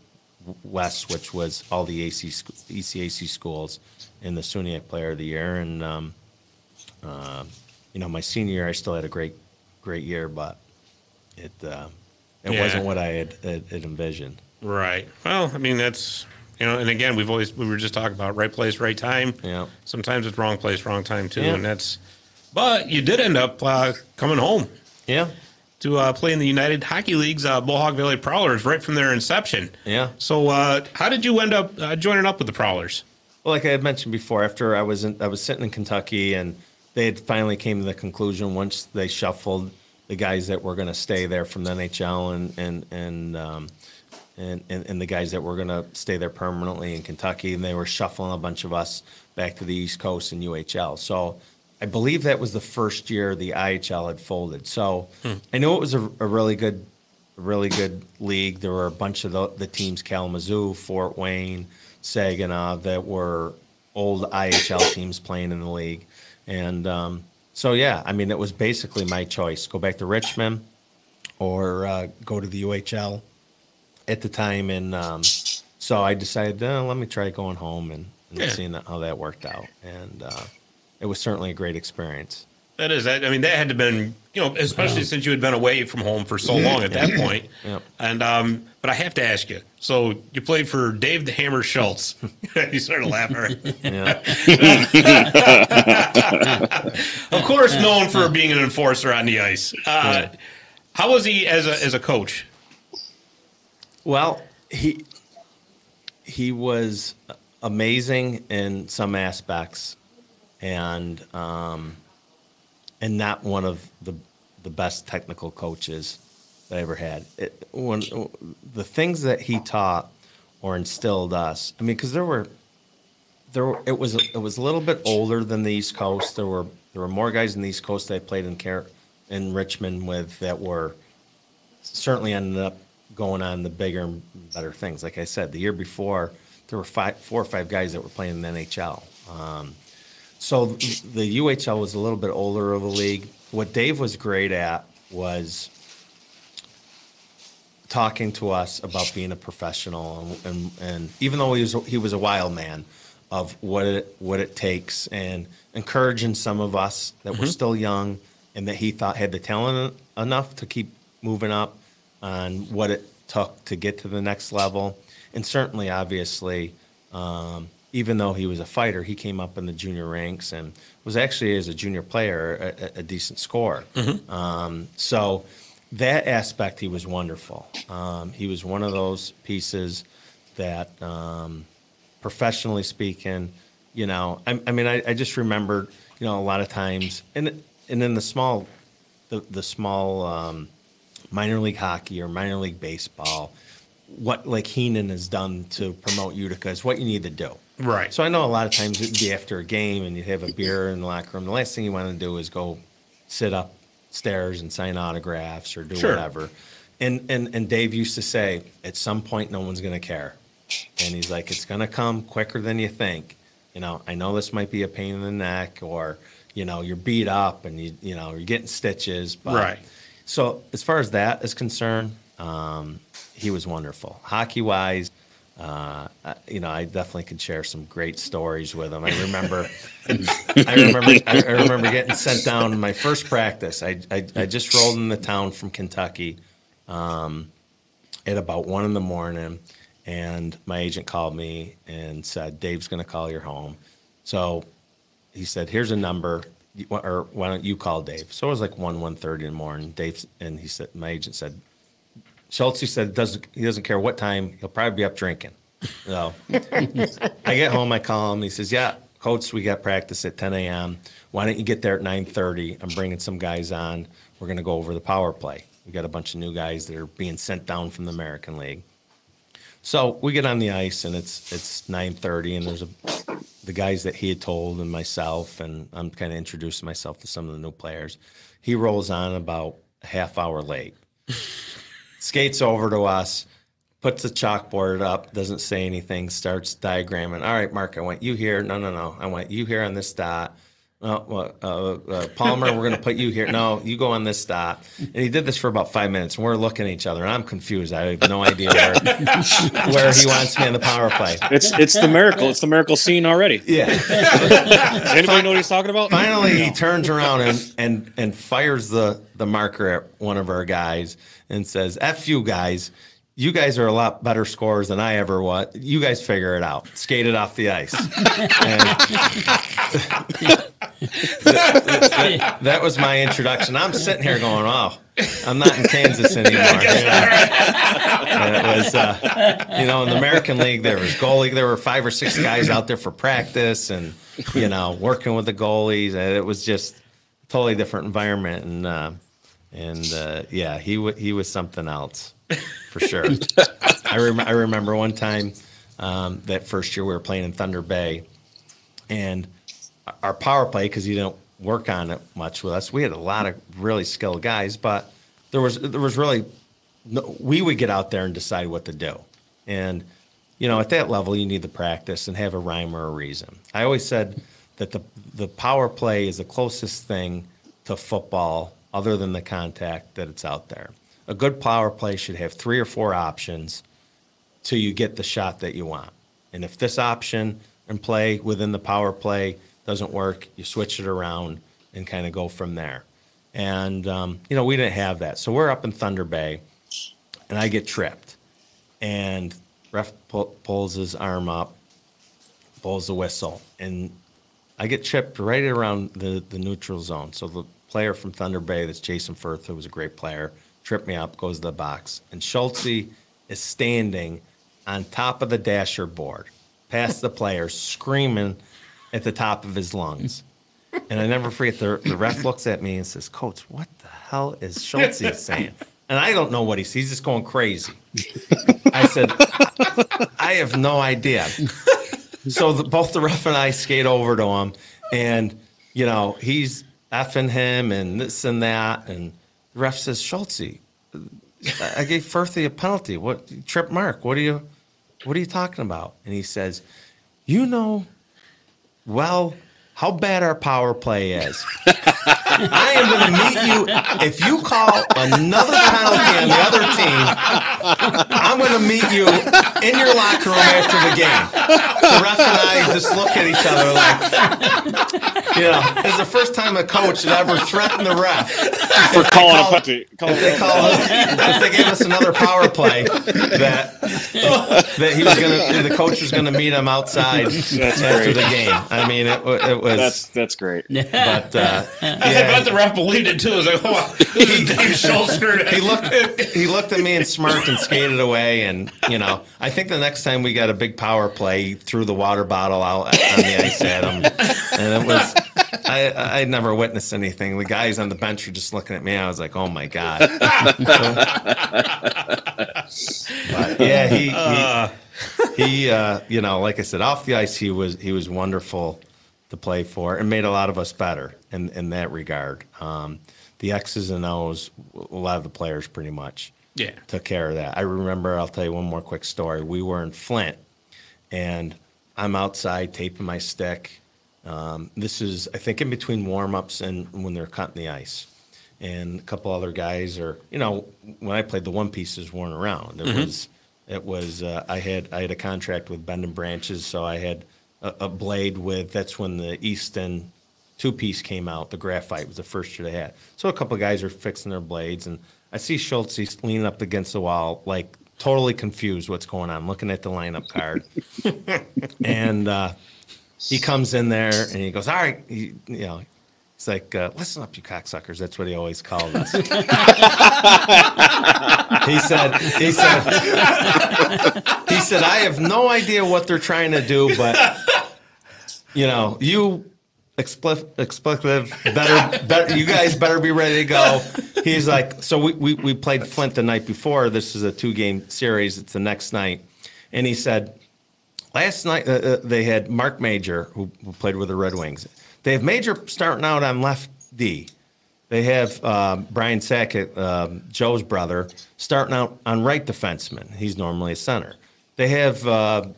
West, which was all the ECAC schools in the Suny player of the year. And, my senior year, I still had a great year, but it wasn't what I had envisioned. Right. Well, I mean, that's, and again, we were just talking about right place, right time. Yeah. Sometimes it's wrong place, wrong time too. Yeah. But you did end up coming home. Yeah. To play in the United Hockey League's Mohawk Valley Prowlers right from their inception. Yeah. So how did you end up joining up with the Prowlers? Well, like I had mentioned before, after I was sitting in Kentucky, and they had finally came to the conclusion once they shuffled the guys that were going to stay there from the NHL and the guys that were going to stay there permanently in Kentucky, and they were shuffling a bunch of us back to the East Coast in UHL. So I believe that was the first year the IHL had folded. So I knew it was a really good league. There were a bunch of the teams, Kalamazoo, Fort Wayne, Saginaw, that were old IHL teams playing in the league. And so, yeah, I mean, it was basically my choice. Go back to Richmond or go to the UHL at the time. And so I decided, let me try going home and seeing how that worked out. And it was certainly a great experience. That is, I mean, that had to have been, especially since you had been away from home for so long at that point. Yep. And, but I have to ask you, so you played for Dave the Hammer Schultz. You started laughing, right? Yeah. Of course, known for being an enforcer on the ice. How was he as a coach? Well, he was amazing in some aspects, and not one of the best technical coaches that I ever had. When the things that he taught or instilled us, I mean, because it was a little bit older than the East Coast. There were more guys in the East Coast that I played in Richmond with that were certainly ended up going on the bigger and better things. Like I said, the year before, there were 4 or 5 guys that were playing in the NHL. So the UHL was a little bit older of a league. What Dave was great at was talking to us about being a professional, and even though he was a wild man, of what it takes, and encouraging some of us that were still young and that he thought had the talent enough to keep moving up on what it took to get to the next level. And certainly, obviously, even though he was a fighter, he came up in the junior ranks and was actually, as a junior player, a decent scorer. So that aspect, he was wonderful. He was one of those pieces that, professionally speaking, I just remembered, a lot of times, and in the small minor league hockey or minor league baseball, what like Heenan has done to promote Utica is what you need to do. Right. So I know a lot of times it'd be after a game and you'd have a beer in the locker room. The last thing you want to do is go sit upstairs and sign autographs or do whatever. And Dave used to say, at some point, no one's going to care. And he's like, it's going to come quicker than you think. I know this might be a pain in the neck, or, you're beat up and you're getting stitches. But, right. So as far as that is concerned, he was wonderful. Hockey-wise, I definitely could share some great stories with him. I remember getting sent down in my first practice. I just rolled into town from Kentucky at about 1 a.m, and my agent called me and said, Dave's going to call your home. So he said, here's a number, or why don't you call Dave? So it was like 1:30 in the morning. And he said, my agent said, Schultz, he said, he doesn't care what time, he'll probably be up drinking. So I get home, I call him. He says, yeah, Coach, we got practice at 10 a.m. Why don't you get there at 9:30? I'm bringing some guys on. We're going to go over the power play. We got a bunch of new guys that are being sent down from the American League. So we get on the ice, and it's 9:30, and there's the guys that he had told and myself, and I'm kind of introducing myself to some of the new players. He rolls on about a half hour late. Skates over to us, puts the chalkboard up, doesn't say anything, starts diagramming. All right, Mark, I want you here. No. I want you here on this dot. Palmer, we're going to put you here. No, you go on this dot. And he did this for about 5 minutes, and we're looking at each other, and I'm confused. I have no idea where he wants me on the power play. It's the miracle. It's the miracle scene already. Yeah. Does anybody know what he's talking about? Finally, he turns around and fires the marker at one of our guys and says, F you guys. You guys are a lot better scorers than I ever was. You guys figure it out. Skate it off the ice. That was my introduction. I'm sitting here going, oh, I'm not in Kansas anymore. And it was, in the American League, there was goalie. There were 5 or 6 guys out there for practice and, working with the goalies. And it was just a totally different environment. And he was something else. For sure. I remember one time that first year we were playing in Thunder Bay, and our power play, because you don't work on it much with us, we had a lot of really skilled guys, but there was really we would get out there and decide what to do. And, at that level, you need the practice and have a rhyme or a reason. I always said that the power play is the closest thing to football, other than the contact, that it's out there. A good power play should have 3 or 4 options till you get the shot that you want. And if this option and play within the power play doesn't work, you switch it around and kind of go from there. And, we didn't have that. So we're up in Thunder Bay, and I get tripped. And ref pulls his arm up, pulls the whistle, and I get tripped right around the neutral zone. So the player from Thunder Bay, that's Jason Firth, who was a great player, tripped me up, goes to the box. And Schultz is standing on top of the dasher board, past the player, screaming at the top of his lungs. And I never forget, the ref looks at me and says, "Coach, what the hell is Schultz saying?" And I don't know what he's just going crazy. I said, "I have no idea." So both the ref and I skate over to him, and, he's effing him and this and that. And the ref says, "Schultz, I gave Firthy a penalty. What, trip Mark? What are you talking about?" And he says, "Well, how bad our power play is. I am going to meet you. If you call another penalty on the other team, I'm going to meet you in your locker room after the game." The ref and I just look at each other like, it's the first time a coach had ever threatened the ref for calling a penalty. If they gave us another power play, that the coach was going to meet him outside after the game. I mean, it was that's great. But I bet the ref believed it too. It was like, "Oh, this is Dave Schultz." He looked at me and smirked and skated away. And I think the next time we got a big power play, he threw the water bottle out on the ice at him, and it was. I never witnessed anything. The guys on the bench were just looking at me. I was like, "Oh my god!" But yeah, he like I said, off the ice, he was wonderful to play for, and made a lot of us better in that regard. The X's and O's, a lot of the players pretty much took care of that. I remember, I'll tell you one more quick story. We were in Flint, and I'm outside taping my stick. This is, I think, in between warm-ups and when they're cutting the ice. And a couple other guys are, when I played, the one pieces weren't around. It was I had a contract with Bend and Branches, so I had a blade with, that's when the Easton two-piece came out. The graphite was the first year they had. So a couple of guys are fixing their blades, and I see Schultz, he's leaning up against the wall, like totally confused what's going on, looking at the lineup card. And he comes in there, and he goes, "All right," he's like, "Listen up, you cocksuckers." That's what he always called us. He said, "I have no idea what they're trying to do, but you expletive better, you guys better be ready to go." He's like, so we played Flint the night before. This is a 2-game series. It's the next night, and he said, last night they had Mark Major, who played with the Red Wings. They have Major starting out on left D. They have Brian Sackett, Joe's brother, starting out on right defenseman. He's normally a center. They have Nick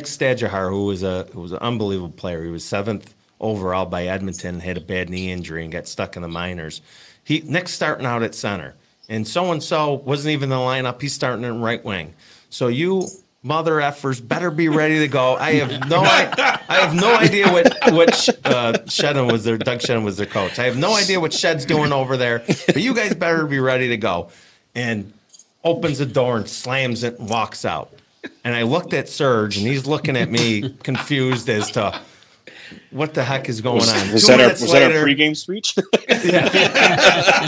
Stadjahar, who was an unbelievable player. He was 7th overall by Edmonton, had a bad knee injury and got stuck in the minors. Nick's starting out at center, and so wasn't even in the lineup. He's starting in right wing. So you mother effers better be ready to go. I have no idea what Shedden was their Doug Shedden was their coach. I have no idea what Shed's doing over there, but you guys better be ready to go. And opens the door and slams it and walks out. And I looked at Serge, and he's looking at me confused as to what the heck is going on. Was that our pregame speech? Yeah.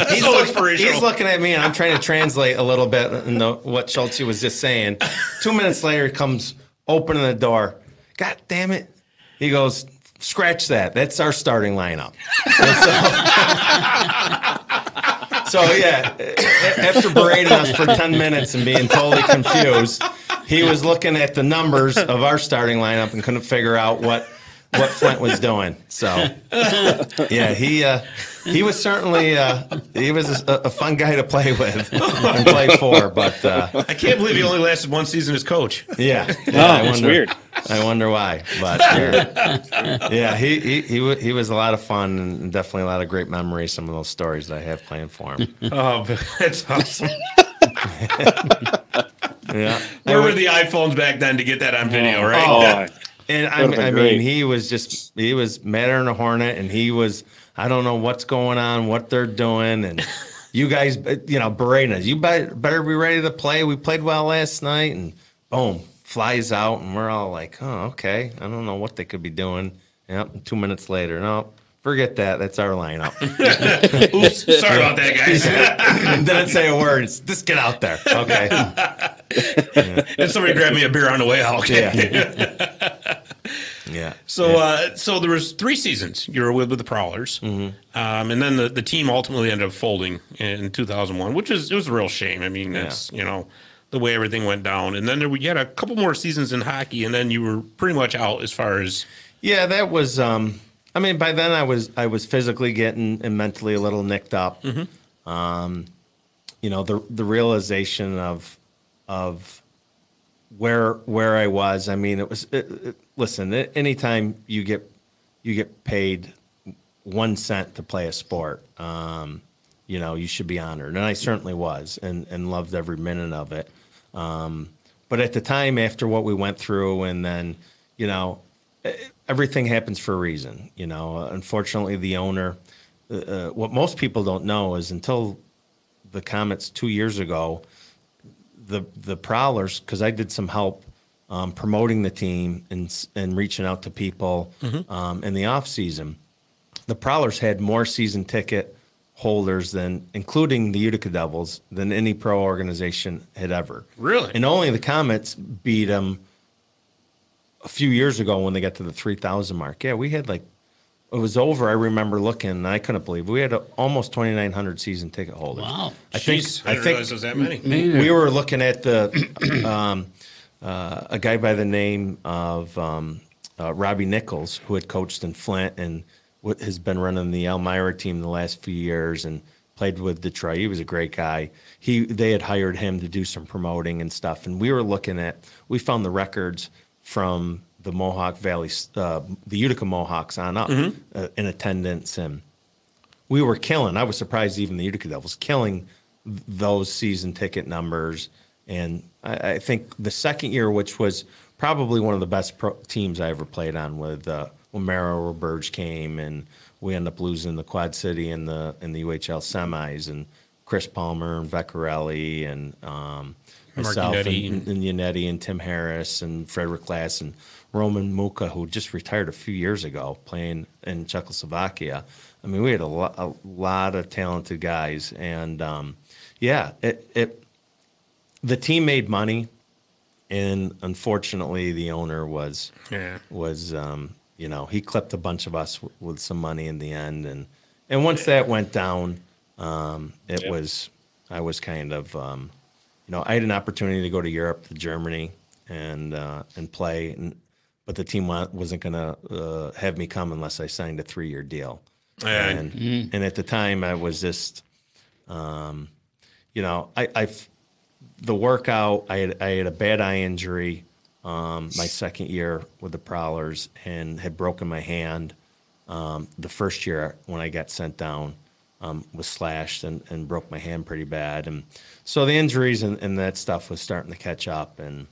He's looking at me, and I'm trying to translate a little bit into what Schultz was just saying. 2 minutes later, he comes opening the door. God damn it. He goes, "Scratch that. That's our starting lineup." So yeah, after berating us for 10 minutes and being totally confused, he was looking at the numbers of our starting lineup and couldn't figure out what Flint was doing. So yeah, he was certainly he was a fun guy to play with and play for. But I can't believe he only lasted one season as coach. Yeah, It's weird. I wonder why, but yeah, he was a lot of fun and definitely a lot of great memories. Some of those stories that I have playing for him. Oh, that's awesome. Yeah, Where were the iPhones back then to get that on video, right? Oh, and been I great. mean, he was madder than a hornet, and he was, I don't know what's going on, what they're doing, and you guys, berating us. You better be ready to play. We played well last night, and boom, flies out, and we're all like, oh, okay. I don't know what they could be doing. Yep, 2 minutes later, no, forget that. That's our lineup. Oops, sorry about that, guys. Didn't say a word. Just get out there. Okay. And somebody grabbed me a beer on the way out. Yeah. So there was 3 seasons you were with the Prowlers, and then the team ultimately ended up folding in 2001, which was a real shame. I mean, that's the way everything went down. And then you had a couple more seasons in hockey, and then you were pretty much out as far as. Yeah, that was. I mean, by then I was physically getting and mentally a little nicked up. The realization of where I was. I mean, it was. Listen, anytime you get paid 1 cent to play a sport, you should be honored, and I certainly was, and loved every minute of it. But at the time, after what we went through, and then everything happens for a reason. Unfortunately, the owner. What most people don't know is until the Comets 2 years ago, the Prowlers, because I did some help. Promoting the team and reaching out to people in the off season, the Prowlers had more season ticket holders including the Utica Devils, than any pro organization had ever. Really? And only the Comets beat them a few years ago when they got to the 3,000 mark. Yeah, we had it was over. I remember looking, and I couldn't believe we had almost 2,900 season ticket holders. Wow! I think realize it was that many. We were looking at the. A guy by the name of Robbie Nichols, who had coached in Flint and has been running the Elmira team the last few years and played with Detroit. He was a great guy. They had hired him to do some promoting and stuff. And we found the records from the Mohawk Valley, the Utica Mohawks on up in attendance. And we were killing. I was surprised even the Utica Devils killing those season ticket numbers. And I think the second year, which was probably one of the best teams I ever played on, with when Mara Roberge came, and we ended up losing the Quad City in the UHL semis, and Chris Palmer and Vecchiarelli and myself and Yannetti and Tim Harris and Frederick Glass and Roman Muka, who just retired a few years ago playing in Czechoslovakia. I mean, we had a lot of talented guys, and the team made money, and unfortunately, the owner was he clipped a bunch of us with some money in the end, and once that went down, I was kind of I had an opportunity to go to Europe, to Germany, and play, but the team wasn't going to have me come unless I signed a 3-year deal, and at the time I was just the workout, I had a bad eye injury my second year with the Prowlers, and had broken my hand. The first year when I got sent down was slashed and broke my hand pretty bad. And so the injuries and that stuff was starting to catch up. And,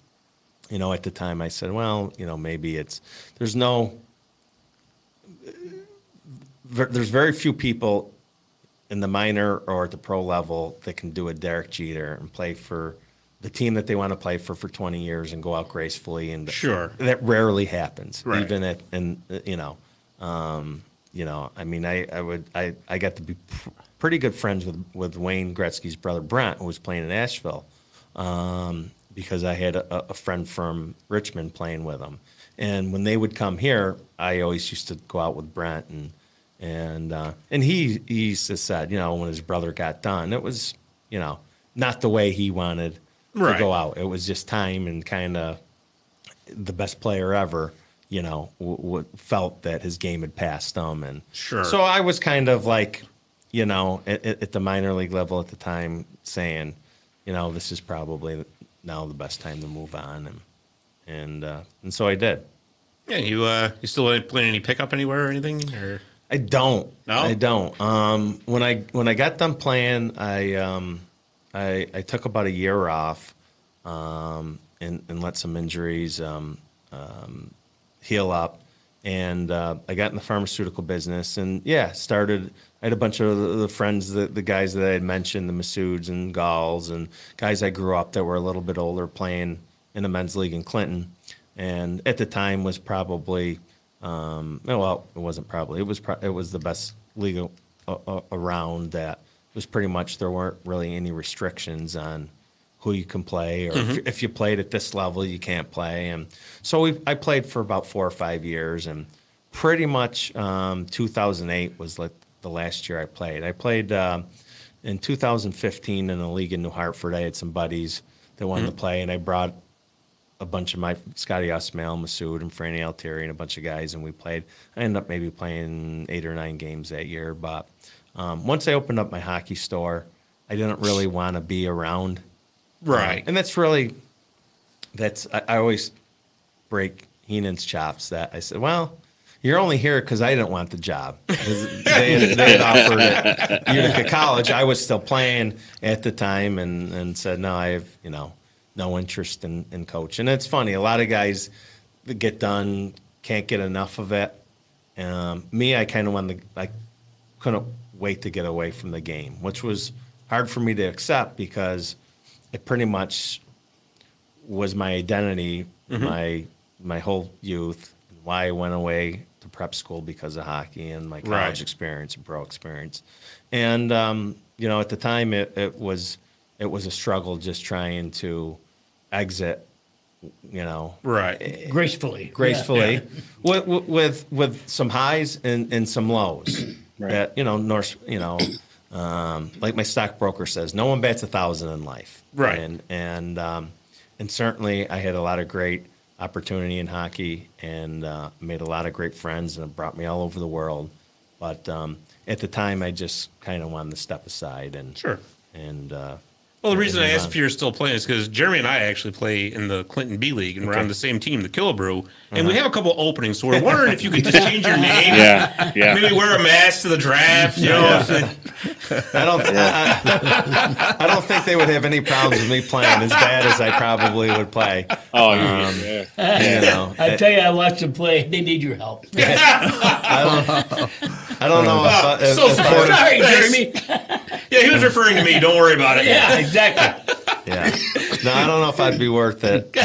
at the time I said, well, maybe there's very few people in the minor or at the pro level that can do a Derek Jeter and play for the team that they want to play for 20 years and go out gracefully. And sure, that rarely happens. Right. Even I mean, I got to be pretty good friends with Wayne Gretzky's brother Brent, who was playing in Asheville, because I had a friend from Richmond playing with him. And when they would come here, I always used to go out with Brent, and And he just said, you know, when his brother got done, it was, you know, not the way he wanted to go out. It was just time, and kind of the best player ever, you know, felt that his game had passed him. And so I was kind of like, you know, at the minor league level at the time, saying, you know, this is probably now the best time to move on. And so I did. Yeah, you still playing any pickup anywhere or anything? Or I don't. No? I don't. When I got done playing, I took about a year off, and let some injuries heal up, and I got in the pharmaceutical business, and started. I had a bunch of the friends, the guys that I had mentioned, the Masouds and Galls, and guys I grew up that were a little bit older, playing in the men's league in Clinton, and at the time was probably. Well, it wasn't probably. It was the best league around. That was pretty much, there weren't really any restrictions on who you can play, or if you played at this level, you can't play. And so I played for about 4 or 5 years, and pretty much 2008 was like the last year I played. I played in 2015 in a league in New Hartford. I had some buddies that wanted to play, and I brought a bunch of my Scotty Osmail, Masood, and Franny Altieri, and a bunch of guys, and we played. I ended up maybe playing 8 or 9 games that year. But once I opened up my hockey store, I didn't really want to be around. Right. And I always break Heenan's chops that I said, well, you're only here because I didn't want the job. They had offered at Utica College. I was still playing at the time, and said, no, I have, you know, no interest in coaching. And it's funny, a lot of guys that get done can't get enough of it. Me, I kind of I couldn't wait to get away from the game, which was hard for me to accept, because it pretty much was my identity, my whole youth, why I went away to prep school because of hockey, and my college experience and pro experience. And you know, at the time, it was a struggle just trying to exit, you know, gracefully, yeah. with some highs and some lows. That, you know, like my stockbroker says, no one bats 1,000 in life. Right. And certainly I had a lot of great opportunity in hockey, and made a lot of great friends, and it brought me all over the world. But at the time, I just kind of wanted to step aside and well, the reason I asked if you're still playing is because Jeremy and I actually play in the Clinton B League, and we're on the same team, the Killebrew, and we have a couple openings. So we're wondering if you could just change your name. Maybe wear a mask to the draft. You know, I don't think they would have any problems with me playing as bad as I probably would play. Oh, you know, I tell you, I watched them play. They need your help. I don't know. Sorry, Jeremy. Yeah, he was referring to me. Don't worry about it. Yeah, exactly. Yeah. No, I don't know if I'd be worth it.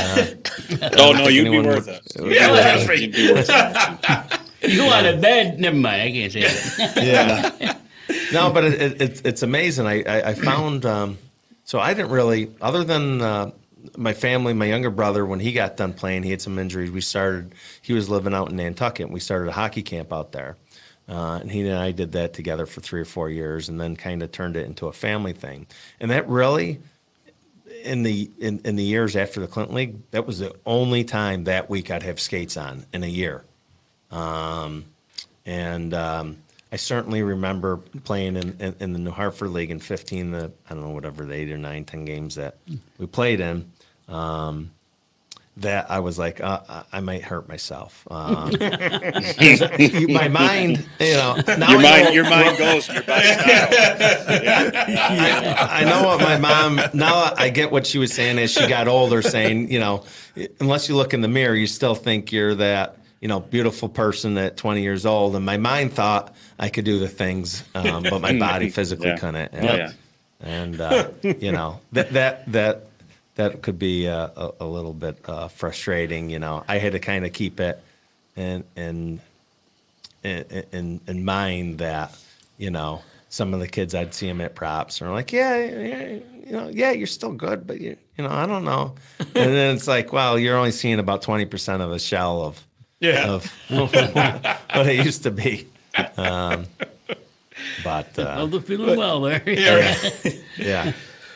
No, you'd be worth it. Yeah, that's right. You'd be worth it. You go out of bed. Never mind. I can't say that. Yeah. No, but it's amazing. I found so I didn't really, other than my family, my younger brother, when he got done playing, he had some injuries. He was living out in Nantucket, and we started a hockey camp out there. And he and I did that together for 3 or 4 years, and then kind of turned it into a family thing. And that really, in the years after the Clinton League, that was the only time that week I'd have skates on in a year. I certainly remember playing in the New Hartford League in 15, I don't know, whatever, the 8 or 9, 10 games that we played in. That I was like, I might hurt myself. My mind, you know. Your mind goes, your body's I know what my mom, now I get what she was saying as she got older, saying, you know, unless you look in the mirror, you still think you're that, you know, beautiful person at 20 years old. And my mind thought I could do the things, but my body physically couldn't. And you know, that could be a little bit frustrating. You know, I had to kind of keep it in mind that, you know, some of the kids I'd see them at props are like, you're still good, but you know, I don't know. And then it's like, well, you're only seeing about 20% of a shell of what it used to be. But Love the feeling well there. yeah,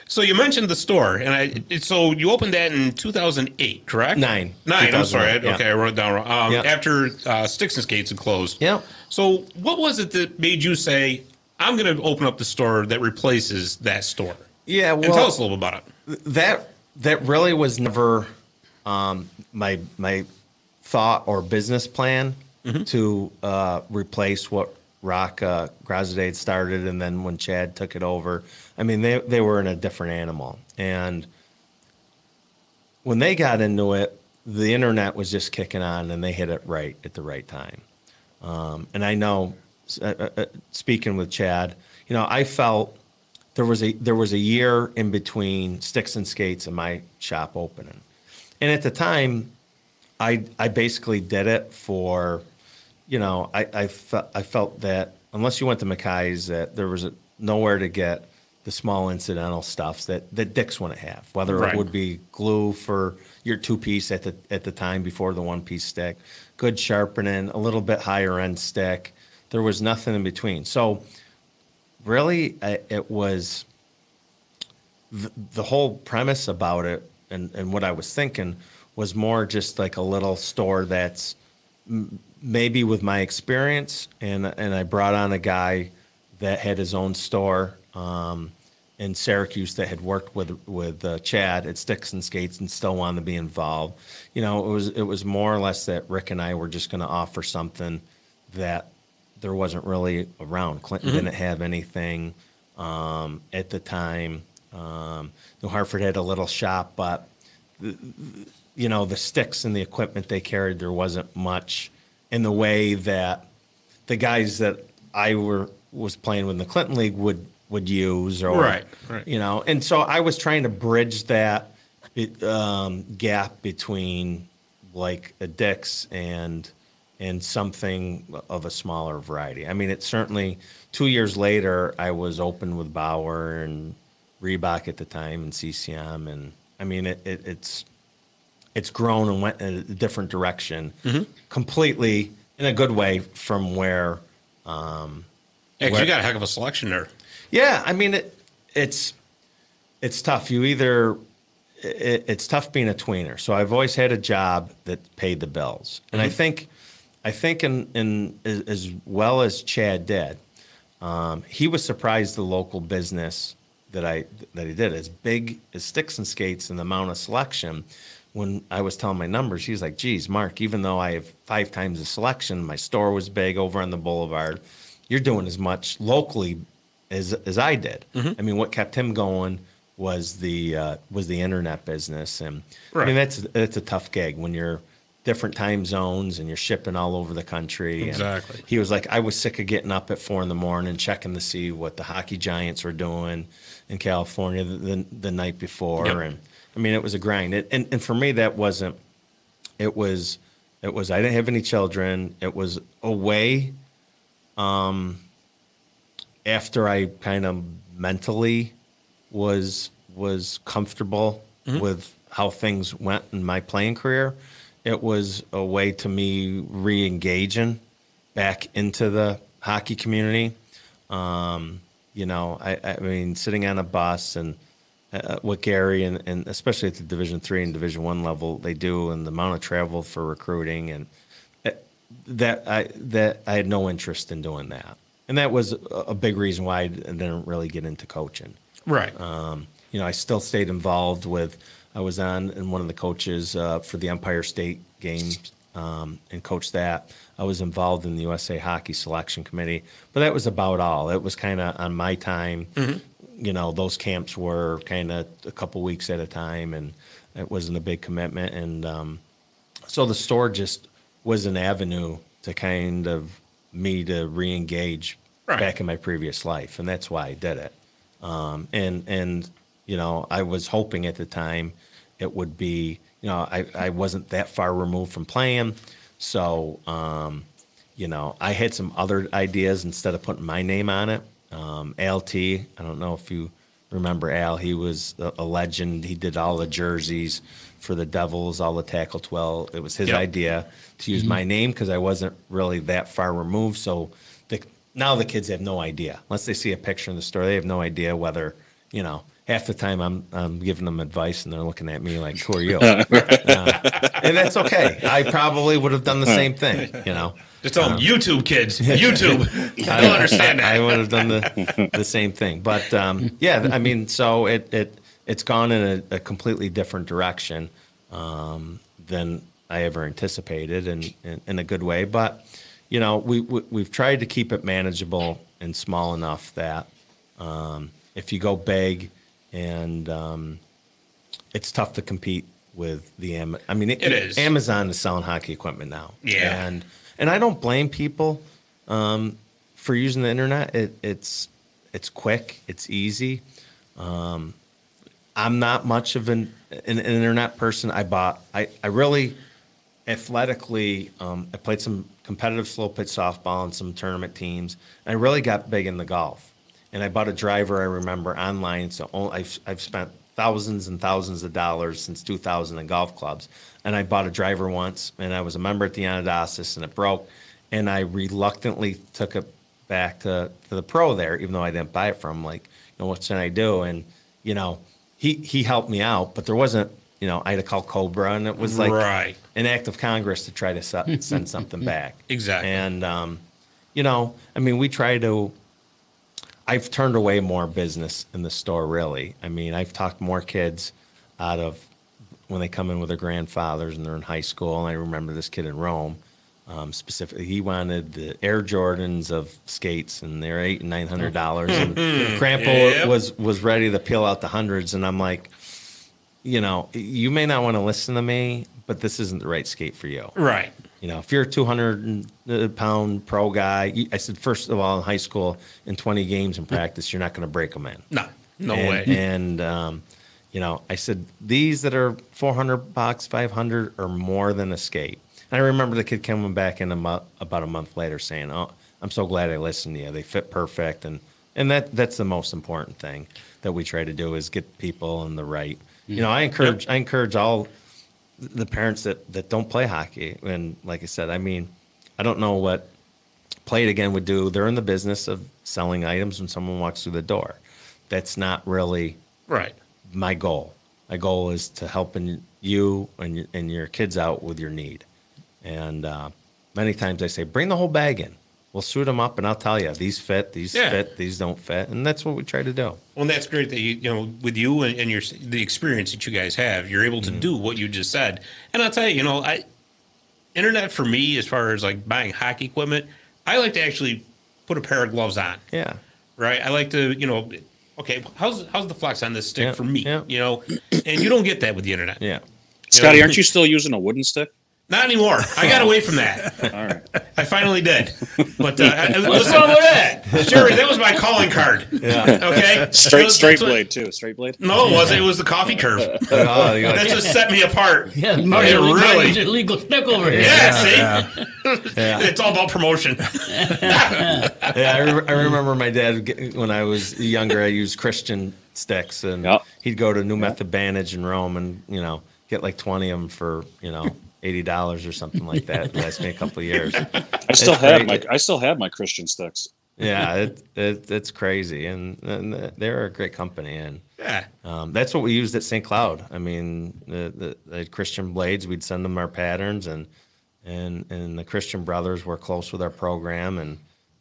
So you mentioned the store, and so you opened that in 2008, correct? Nine. I'm sorry. 2008, yeah. Okay, I wrote it down wrong. Yeah. After Sticks and Skates had closed. Yeah. So what was it that made you say, I'm going to open up the store that replaces that store? Yeah, And tell us a little bit about it. That really was never my thought or business plan to replace what Rock Grozadade started, and then when Chad took it over, I mean they were in a different animal, and when they got into it, the internet was just kicking on, and they hit it right at the right time. And I know, speaking with Chad, I felt there was a year in between Sticks and Skates and my shop opening, and at the time, I basically did it for, I felt that unless you went to Mackay's, that there was nowhere to get the small incidental stuffs that Dick's wouldn't have, whether Right. it would be glue for your two-piece at the time before the one-piece stick, good sharpening, a little bit higher end stick. There was nothing in between. So really, it was the whole premise about it, and what I was thinking was more just like a little store that's maybe with my experience, and I brought on a guy that had his own store in Syracuse that had worked with Chad at Sticks and Skates and still wanted to be involved. It was more or less that Rick and I were just going to offer something that there wasn't really around. Clinton didn't have anything at the time. New Hartford had a little shop, but the sticks and the equipment they carried, there wasn't much in the way that the guys that I was playing with in the Clinton League would use, or Right. and so I was trying to bridge that gap between like a Dick's and something of a smaller variety. I mean, it's certainly 2 years later, I was open with Bauer and Reebok at the time and CCM, and I mean it's grown and went in a different direction, completely in a good way from where. Yeah, 'cause you got a heck of a selection there. Yeah, I mean it's tough. It's tough being a tweener. So I've always had a job that paid the bills, and I think in as well as Chad did, he was surprised the local business that he did, as big as Sticks and Skates and the amount of selection. When I was telling my numbers, he was like, geez, Mark, even though I have 5 times the selection, my store was big over on the boulevard, you're doing as much locally as I did. I mean, what kept him going was the internet business. And Right. I mean, that's a tough gig when you're different time zones and you're shipping all over the country. Exactly. And he was like, I was sick of getting up at 4 a.m, checking to see what the hockey giants were doing in California the night before. Yep. And I mean, it was a grind. And for me, that wasn't, it was, I didn't have any children. It was a way, after I kind of mentally was comfortable with how things went in my playing career, it was a way to me re-engaging back into the hockey community. I mean, sitting on a bus and what Gary and especially at the Division III and Division I level they do, and the amount of travel for recruiting, and that I had no interest in doing that, and that was a big reason why I didn't really get into coaching. Right. I still stayed involved with. I was in one of the coaches for the Empire State games and coached that. I was involved in the USA Hockey Selection Committee, but that was about all. It was kind of on my time. Those camps were kind of a couple weeks at a time, and it wasn't a big commitment. And so the store just was an avenue to kind of me to re-engage back in my previous life, and that's why I did it. I was hoping at the time it would be, I wasn't that far removed from playing. So, I had some other ideas instead of putting my name on it. Al T, I don't know if you remember Al. He was a legend. He did all the jerseys for the Devils, all the tackle 12. It was his idea to use my name because I wasn't really that far removed. So now the kids have no idea. Unless they see a picture in the store, they have no idea whether, half the time I'm giving them advice and they're looking at me like, who are you? And that's okay. I probably would have done the same thing, Just tell them, YouTube kids, YouTube. They'll understand that. I would have done the same thing. But, so it's gone in a completely different direction than I ever anticipated in a good way. But, we've tried to keep it manageable and small enough that if you go big and it's tough to compete with the it is. Amazon is selling hockey equipment now. Yeah. And I don't blame people for using the internet. It's quick. It's easy. I'm not much of an internet person. I really athletically, I played some competitive slow pitch softball and some tournament teams. And I really got big in the golf. And I bought a driver, I remember, online. So I've spent thousands and thousands of dollars since 2000 in golf clubs. And I bought a driver once, and I was a member at the Onondagas, and it broke. And I reluctantly took it back to the pro there, even though I didn't buy it from him. Like, what should I do? And, he helped me out, but there wasn't, I had to call Cobra, and it was like an act of Congress to try to send something back. Exactly. And, we try to. I've turned away more business in the store, really. I've talked more kids out of when they come in with their grandfathers and they're in high school. And I remember this kid in Rome, specifically. He wanted the Air Jordans of skates, and they're $800 and $900. And Grandpa was ready to peel out the hundreds. And I'm like, you may not want to listen to me, but this isn't the right skate for you. Right. If you're a 200-pound pro guy, I said, first of all, in high school, in 20 games in practice, you're not going to break them in. No way. And, I said, these that are $400, $500 are more than a skate. And I remember the kid coming back in about a month later saying, oh, I'm so glad I listened to you. They fit perfect. And that's the most important thing that we try to do is get people in the right. I encourage all the parents that don't play hockey. And like I said, I don't know what Play It Again would do. They're in the business of selling items when someone walks through the door. That's not really my goal. My goal is to help you and your kids out with your need. And many times I say, bring the whole bag in. We'll suit them up, and I'll tell you, these fit, these fit, these don't fit. And that's what we try to do. Well, and that's great that with you and the experience that you guys have, you're able to do what you just said. And I'll tell you, internet for me, as far as like buying hockey equipment, I like to actually put a pair of gloves on. Yeah. Right. I like to, okay, how's the flex on this stick for me? Yeah. And you don't get that with the internet. Yeah. Scotty, aren't you still using a wooden stick? Not anymore. I got away from that. All right. I finally did. But listen, What's wrong with that? Sherry, that was my calling card. Yeah. Okay. Straight blade too. Straight blade. No, it wasn't. It was the coffee curve. That just set me apart. Yeah, Marty really illegal stick over here. Yeah, see, it's all about promotion. I remember my dad when I was younger. I used Christian sticks, and he'd go to New Method Bandage in Rome, and get like 20 of them for $80 or something like that. It lasted me a couple of years. I still have my Christian sticks. Yeah, it's crazy, and they're a great company, and that's what we used at St. Cloud. The Christian blades, we'd send them our patterns, and the Christian brothers were close with our program,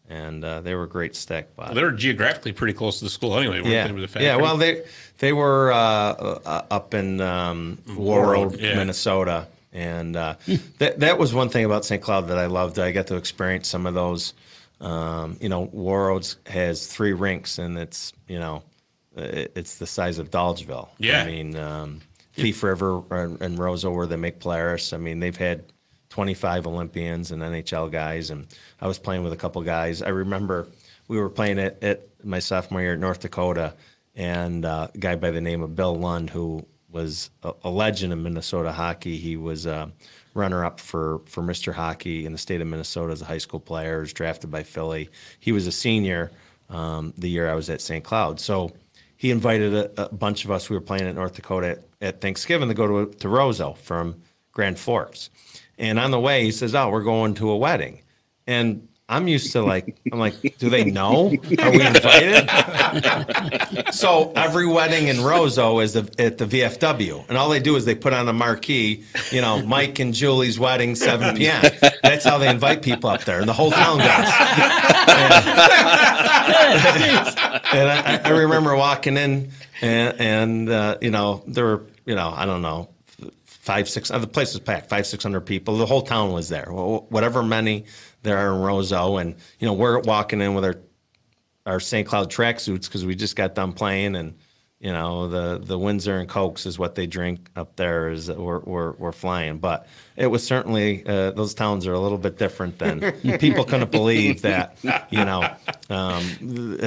and they were a great stick. Well, they were geographically pretty close to the school anyway. Weren't they, with the factory? Yeah. Well, they were up in Warroad, Minnesota. And that was one thing about St. Cloud that I loved. I got to experience some of those. Warroad has 3 rinks, and it's the size of Dolgeville. Yeah. Thief River and Roseau, where they make Polaris. They've had 25 Olympians and NHL guys, and I was playing with a couple guys. I remember we were playing at my sophomore year at North Dakota, and a guy by the name of Bill Lund, who was a legend in Minnesota hockey. He was a runner-up for Mr. Hockey in the state of Minnesota as a high school player. He was drafted by Philly. He was a senior the year I was at St. Cloud. So he invited a bunch of us. We were playing at North Dakota at Thanksgiving to go to Roseau from Grand Forks. And on the way, he says, oh, we're going to a wedding. And I'm used to I'm like, do they know? Are we invited? So every wedding in Roseau is at the VFW, and all they do is they put on a marquee, Mike and Julie's wedding, 7 p.m. That's how they invite people up there, and the whole town does. And I remember walking in, and there were, I don't know, 500-600. The place was packed, 500-600 people. The whole town was there. Whatever many there are in Roseau, and we're walking in with our St. Cloud tracksuits because we just got done playing, and the Windsor and Cokes is what they drink up there. Is we're flying, but it was certainly those towns are a little bit different than people couldn't believe that a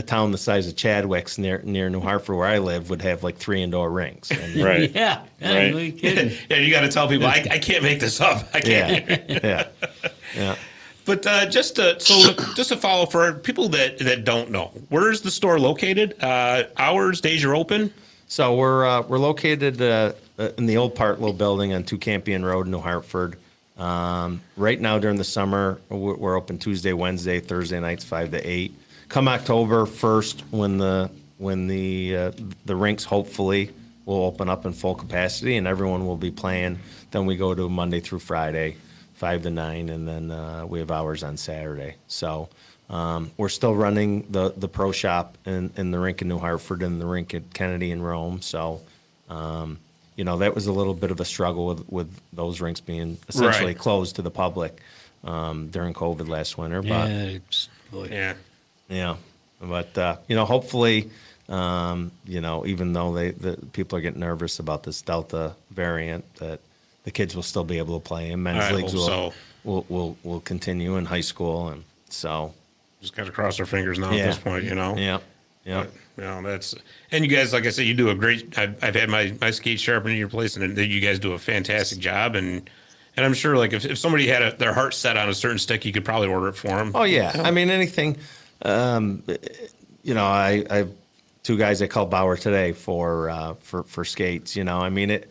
town the size of Chadwick's near New Hartford where I live would have like 3 indoor rinks. And, right. Yeah. Right. No kidding. Yeah, you got to tell people I can't make this up. I can't. Yeah. But just to follow for people that don't know, where's the store located? Hours, days you're open? So we're located in the old Partlow building on 2 Campion Road, New Hartford. Right now during the summer, we're open Tuesday, Wednesday, Thursday nights 5 to 8. Come October 1st, when the rinks hopefully will open up in full capacity and everyone will be playing, then we go to Monday through Friday, 5 to 9, and then we have hours on Saturday. So we're still running the pro shop in the rink in New Hartford and the rink at Kennedy and Rome. So, that was a little bit of a struggle with those rinks being essentially closed to the public during COVID last winter. But but hopefully, even though the people are getting nervous about this Delta variant, that the kids will still be able to play, and men's leagues will continue in high school, and so just got to cross our fingers now at this point, Yeah. But, that's, and you guys, like I said, you do a great. I've had my skate sharpened in your place, and you guys do a fantastic job, and I'm sure like if somebody had their heart set on a certain stick, you could probably order it for them. Oh yeah, I mean anything. I have 2 guys I called Bauer today for skates. I mean it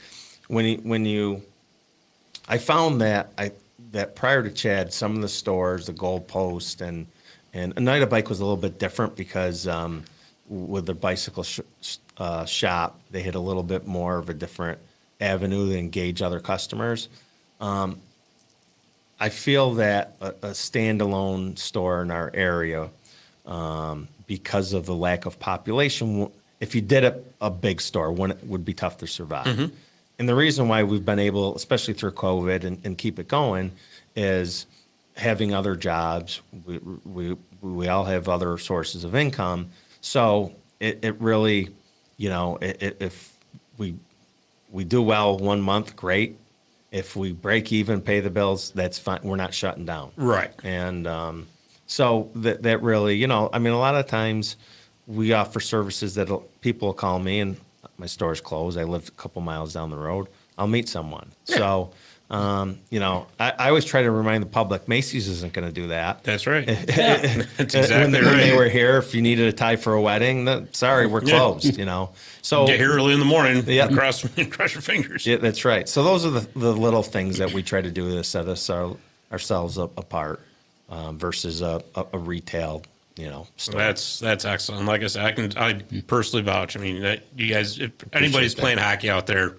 I found that prior to Chad, some of the stores, the Gold Post, and a Night of Bike was a little bit different because with the bicycle shop, they had a little bit more of a different avenue to engage other customers. I feel that a standalone store in our area, because of the lack of population, if you did a big store, it would be tough to survive. Mm-hmm. And the reason why we've been able, especially through COVID, and keep it going, is having other jobs. We all have other sources of income. So it really, if we do well 1 month, great. If we break even, pay the bills, that's fine. We're not shutting down. Right. And so that really, a lot of times we offer services that people will call me and my store's closed. I live a couple miles down the road. I'll meet someone. Yeah. So, I always try to remind the public, Macy's isn't going to do that. That's right. That's exactly when they were here, if you needed a tie for a wedding, sorry, we're closed, So get here early in the morning, cross your fingers. Yeah, that's right. So those are the little things that we try to do to set ourselves apart versus a retail store. That's excellent. Like I said, I personally vouch. I mean, you guys, if anybody's playing hockey out there,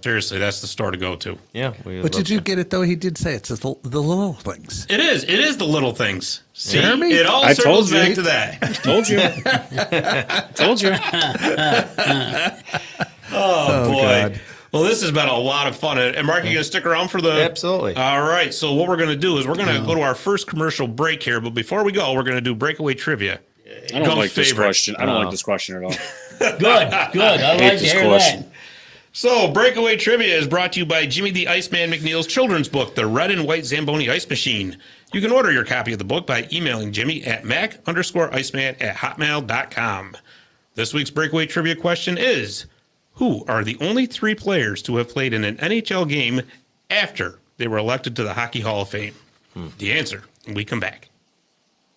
seriously, that's the store to go to. Yeah. But did you get it though? He did say it's the little things. It is the little things. See, Jeremy? it all circles back to that. Told you. Told you. Oh boy. God. Well, this has been a lot of fun. And Mark, you going to stick around for the... Absolutely. All right. So what we're going to do is we're going to go to our first commercial break here. But before we go, we're going to do Breakaway Trivia. I don't like this question. I don't like this question at all. Good. I like to hear that. So, Breakaway Trivia is brought to you by Jimmy the Iceman McNeil's children's book, The Red and White Zamboni Ice Machine. You can order your copy of the book by emailing Jimmy at mac_iceman@hotmail.com. This week's Breakaway Trivia question is, who are the only 3 players to have played in an NHL game after they were elected to the Hockey Hall of Fame? The answer when we come back.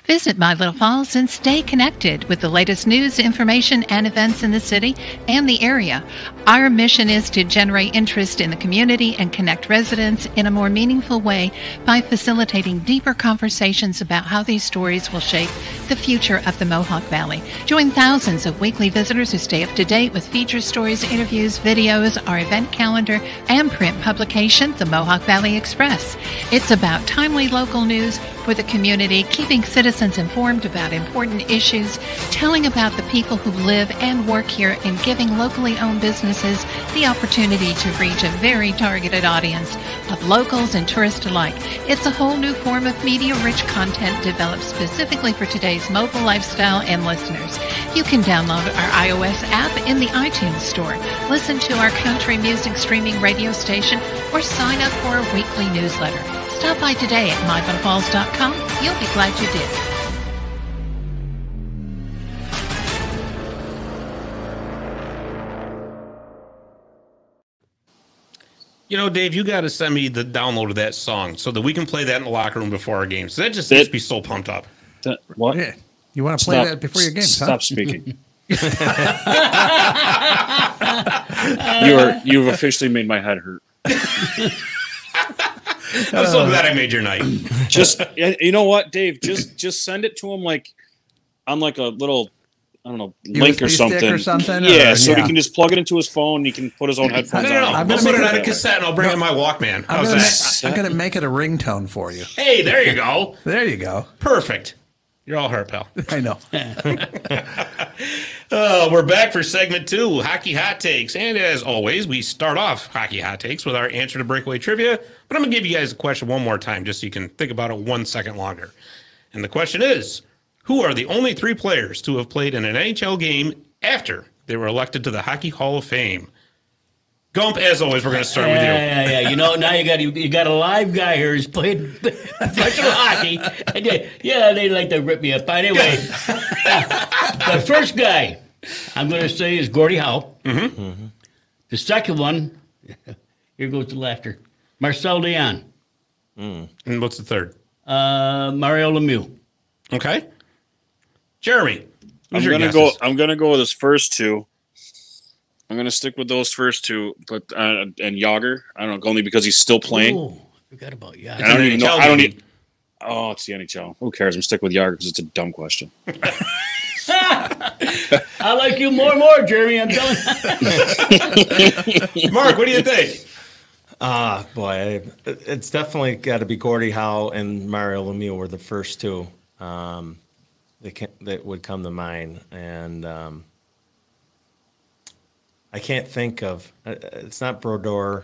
Visit My Little Falls and stay connected with the latest news, information, and events in the city and the area. Our mission is to generate interest in the community and connect residents in a more meaningful way by facilitating deeper conversations about how these stories will shape the future of the Mohawk Valley. Join thousands of weekly visitors who stay up to date with feature stories, interviews, videos, our event calendar, and print publication, the Mohawk Valley Express. It's about timely local news for the community, keeping citizens informed about important issues, telling about the people who live and work here, and giving locally owned businesses the opportunity to reach a very targeted audience of locals and tourists alike. It's a whole new form of media-rich content developed specifically for today's mobile lifestyle and listeners. You can download our iOS app in the iTunes Store, listen to our country music streaming radio station, or sign up for a weekly newsletter. Stop by today at mylittlefalls.com. You'll be glad you did. You know, Dave, you got to send me the download of that song so that we can play that in the locker room before our games. So that just makes me so pumped up. What? Yeah. You want to play that before your games? Stop speaking. You've officially made my head hurt. I'm so glad I made your night. Just you know what, Dave? Just send it to him like on like a little, I don't know, link or stick something. or something. Yeah, or, so he can just plug it into his phone. He can put his own headphones on. I'll put it on a cassette and I'll bring it in my Walkman. How's that? I'm going to make it a ringtone for you. Hey, there you go. There you go. Perfect. You're all hurt, pal. I know. We're back for segment 2, Hockey Hot Takes. And as always, we start off Hockey Hot Takes with our answer to Breakaway Trivia. But I'm going to give you guys a question one more time just so you can think about it 1 second longer. And the question is, who are the only 3 players to have played in an NHL game after they were elected to the Hockey Hall of Fame? Gump, as always, we're going to start with you. Yeah. You know, now you got a live guy here who's played professional hockey. And they like to rip me up. Anyway, the first guy I'm going to say is Gordie Howe. Mm-hmm. Mm-hmm. The second one, here goes the laughter, Marcel Dion. And what's the third? Mario Lemieux. Okay. Jeremy, I'm gonna go with his first 2. I'm going to stick with those first 2, but and Yager. I don't know, only because he's still playing. Oh, forgot about Yager. I don't even know. Oh, it's the NHL. Who cares? I'm sticking with Yager because it's a dumb question. I like you more and more, Jeremy. I'm telling you. Mark, what do you think? Boy, it's definitely got to be Gordie Howe and Mario Lemieux were the first 2 that would come to mind, and I can't think of. It's not Brodeur,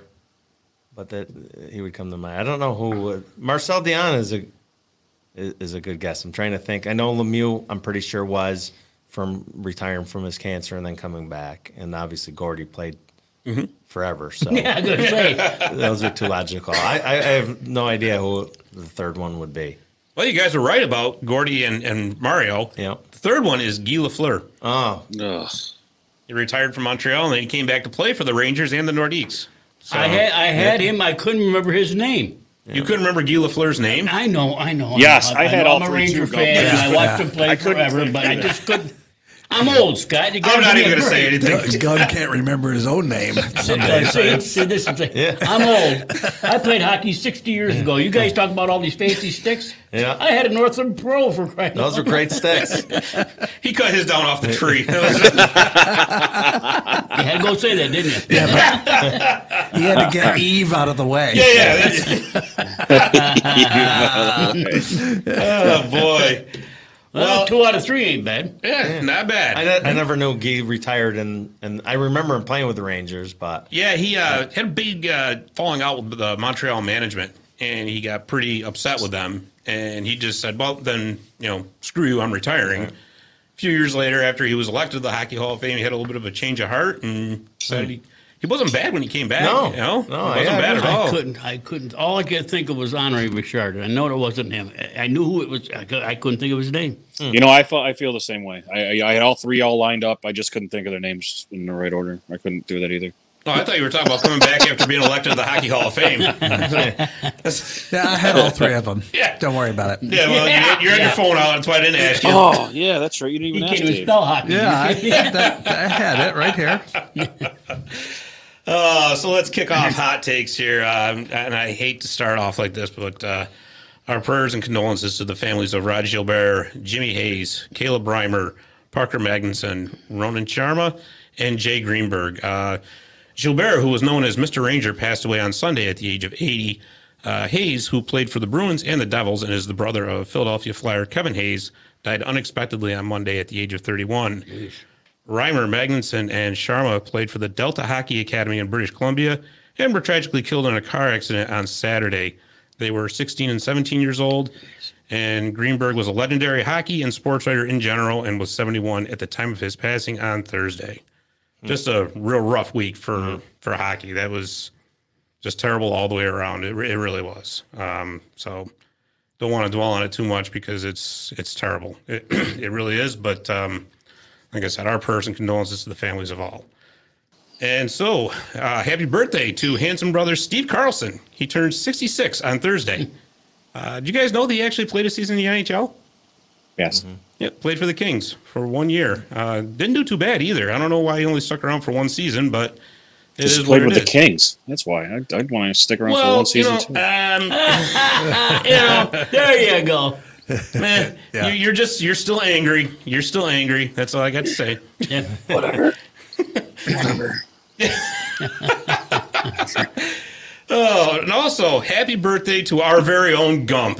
but that he would come to mind. I don't know who would. Marcel Dion is a good guess. I'm trying to think. I know Lemieux, I'm pretty sure, was from retiring from his cancer and then coming back, and obviously Gordie played forever. So yeah, I'm gonna say those are 2 logical. I have no idea who the third one would be. Well, you guys are right about Gordie and Mario. Yeah. The third one is Guy Lafleur. Oh. Ugh. He retired from Montreal, and then he came back to play for the Rangers and the Nordiques. So, I had him. I couldn't remember his name. Yeah. You couldn't remember Guy Lafleur's name? I know. Yes, I had all 3 I'm a Ranger too. fan, and I watched him play forever, but I just couldn't. I'm old, Scott. I'm not even going to say anything. Gunn can't remember his own name. I'm old. I played hockey 60 years ago. You guys talk about all these fancy sticks? Yeah. I had a Northland Pro for crying out loud. Those are great sticks. He cut his down off the tree. You had to go say that, didn't you? Yeah, he had to get Eve out of the way. Oh, boy. Well, 2 out of 3 ain't bad. Yeah, not bad. I never knew Guy retired, and I remember him playing with the Rangers, but yeah, he had a big falling out with the Montreal management, and he got pretty upset with them, and he just said, "Well, then screw you, I'm retiring." A few years later, after he was elected to the Hockey Hall of Fame, he had a little bit of a change of heart and said he wasn't bad when he came back. No, he wasn't bad at all. I couldn't. All I could think of was Henri Richard. I know it wasn't him. I knew who it was. I couldn't think of his name. I feel the same way. I had all 3 all lined up. I just couldn't think of their names in the right order. I couldn't do that either. Oh, I thought you were talking about coming back after being elected to the Hockey Hall of Fame. Yeah, I had all three of them. Yeah. Don't worry about it. Yeah, well, you're on your phone out. That's why I didn't ask you. Oh, yeah, that's right. You didn't even You ask can't even Dave. spell hockey. Yeah, I had it right here. So let's kick off hot takes here. And I hate to start off like this, but our prayers and condolences to the families of Rod Gilbert, Jimmy Hayes, Caleb Reimer, Parker Magnuson, Ronan Sharma, and Jay Greenberg. Gilbert, who was known as Mr. Ranger, passed away on Sunday at the age of 80. Hayes, who played for the Bruins and the Devils and is the brother of Philadelphia Flyer Kevin Hayes, died unexpectedly on Monday at the age of 31. Reimer, Magnuson, and Sharma played for the Delta Hockey Academy in British Columbia and were tragically killed in a car accident on Saturday. They were 16 and 17 years old, and Greenberg was a legendary hockey and sports writer in general and was 71 at the time of his passing on Thursday. Just a real rough week for hockey. That was just terrible all the way around. It really was. So don't want to dwell on it too much because it's terrible. It really is. But like I said, our prayers and condolences to the families of all. And so happy birthday to handsome brother Steve Carlson. He turned 66 on Thursday. Did you guys know that he actually played a season in the NHL? Yes. Yeah, played for the Kings for 1 year. Didn't do too bad either. I don't know why he only stuck around for one season, but it Just is played what with it the is. Kings. That's why. I'd want to stick around for one season, too. There you go. Man, Yeah. you're still angry. You're still angry. That's all I got to say. Yeah. Whatever. Oh, and also happy birthday to our very own Gump.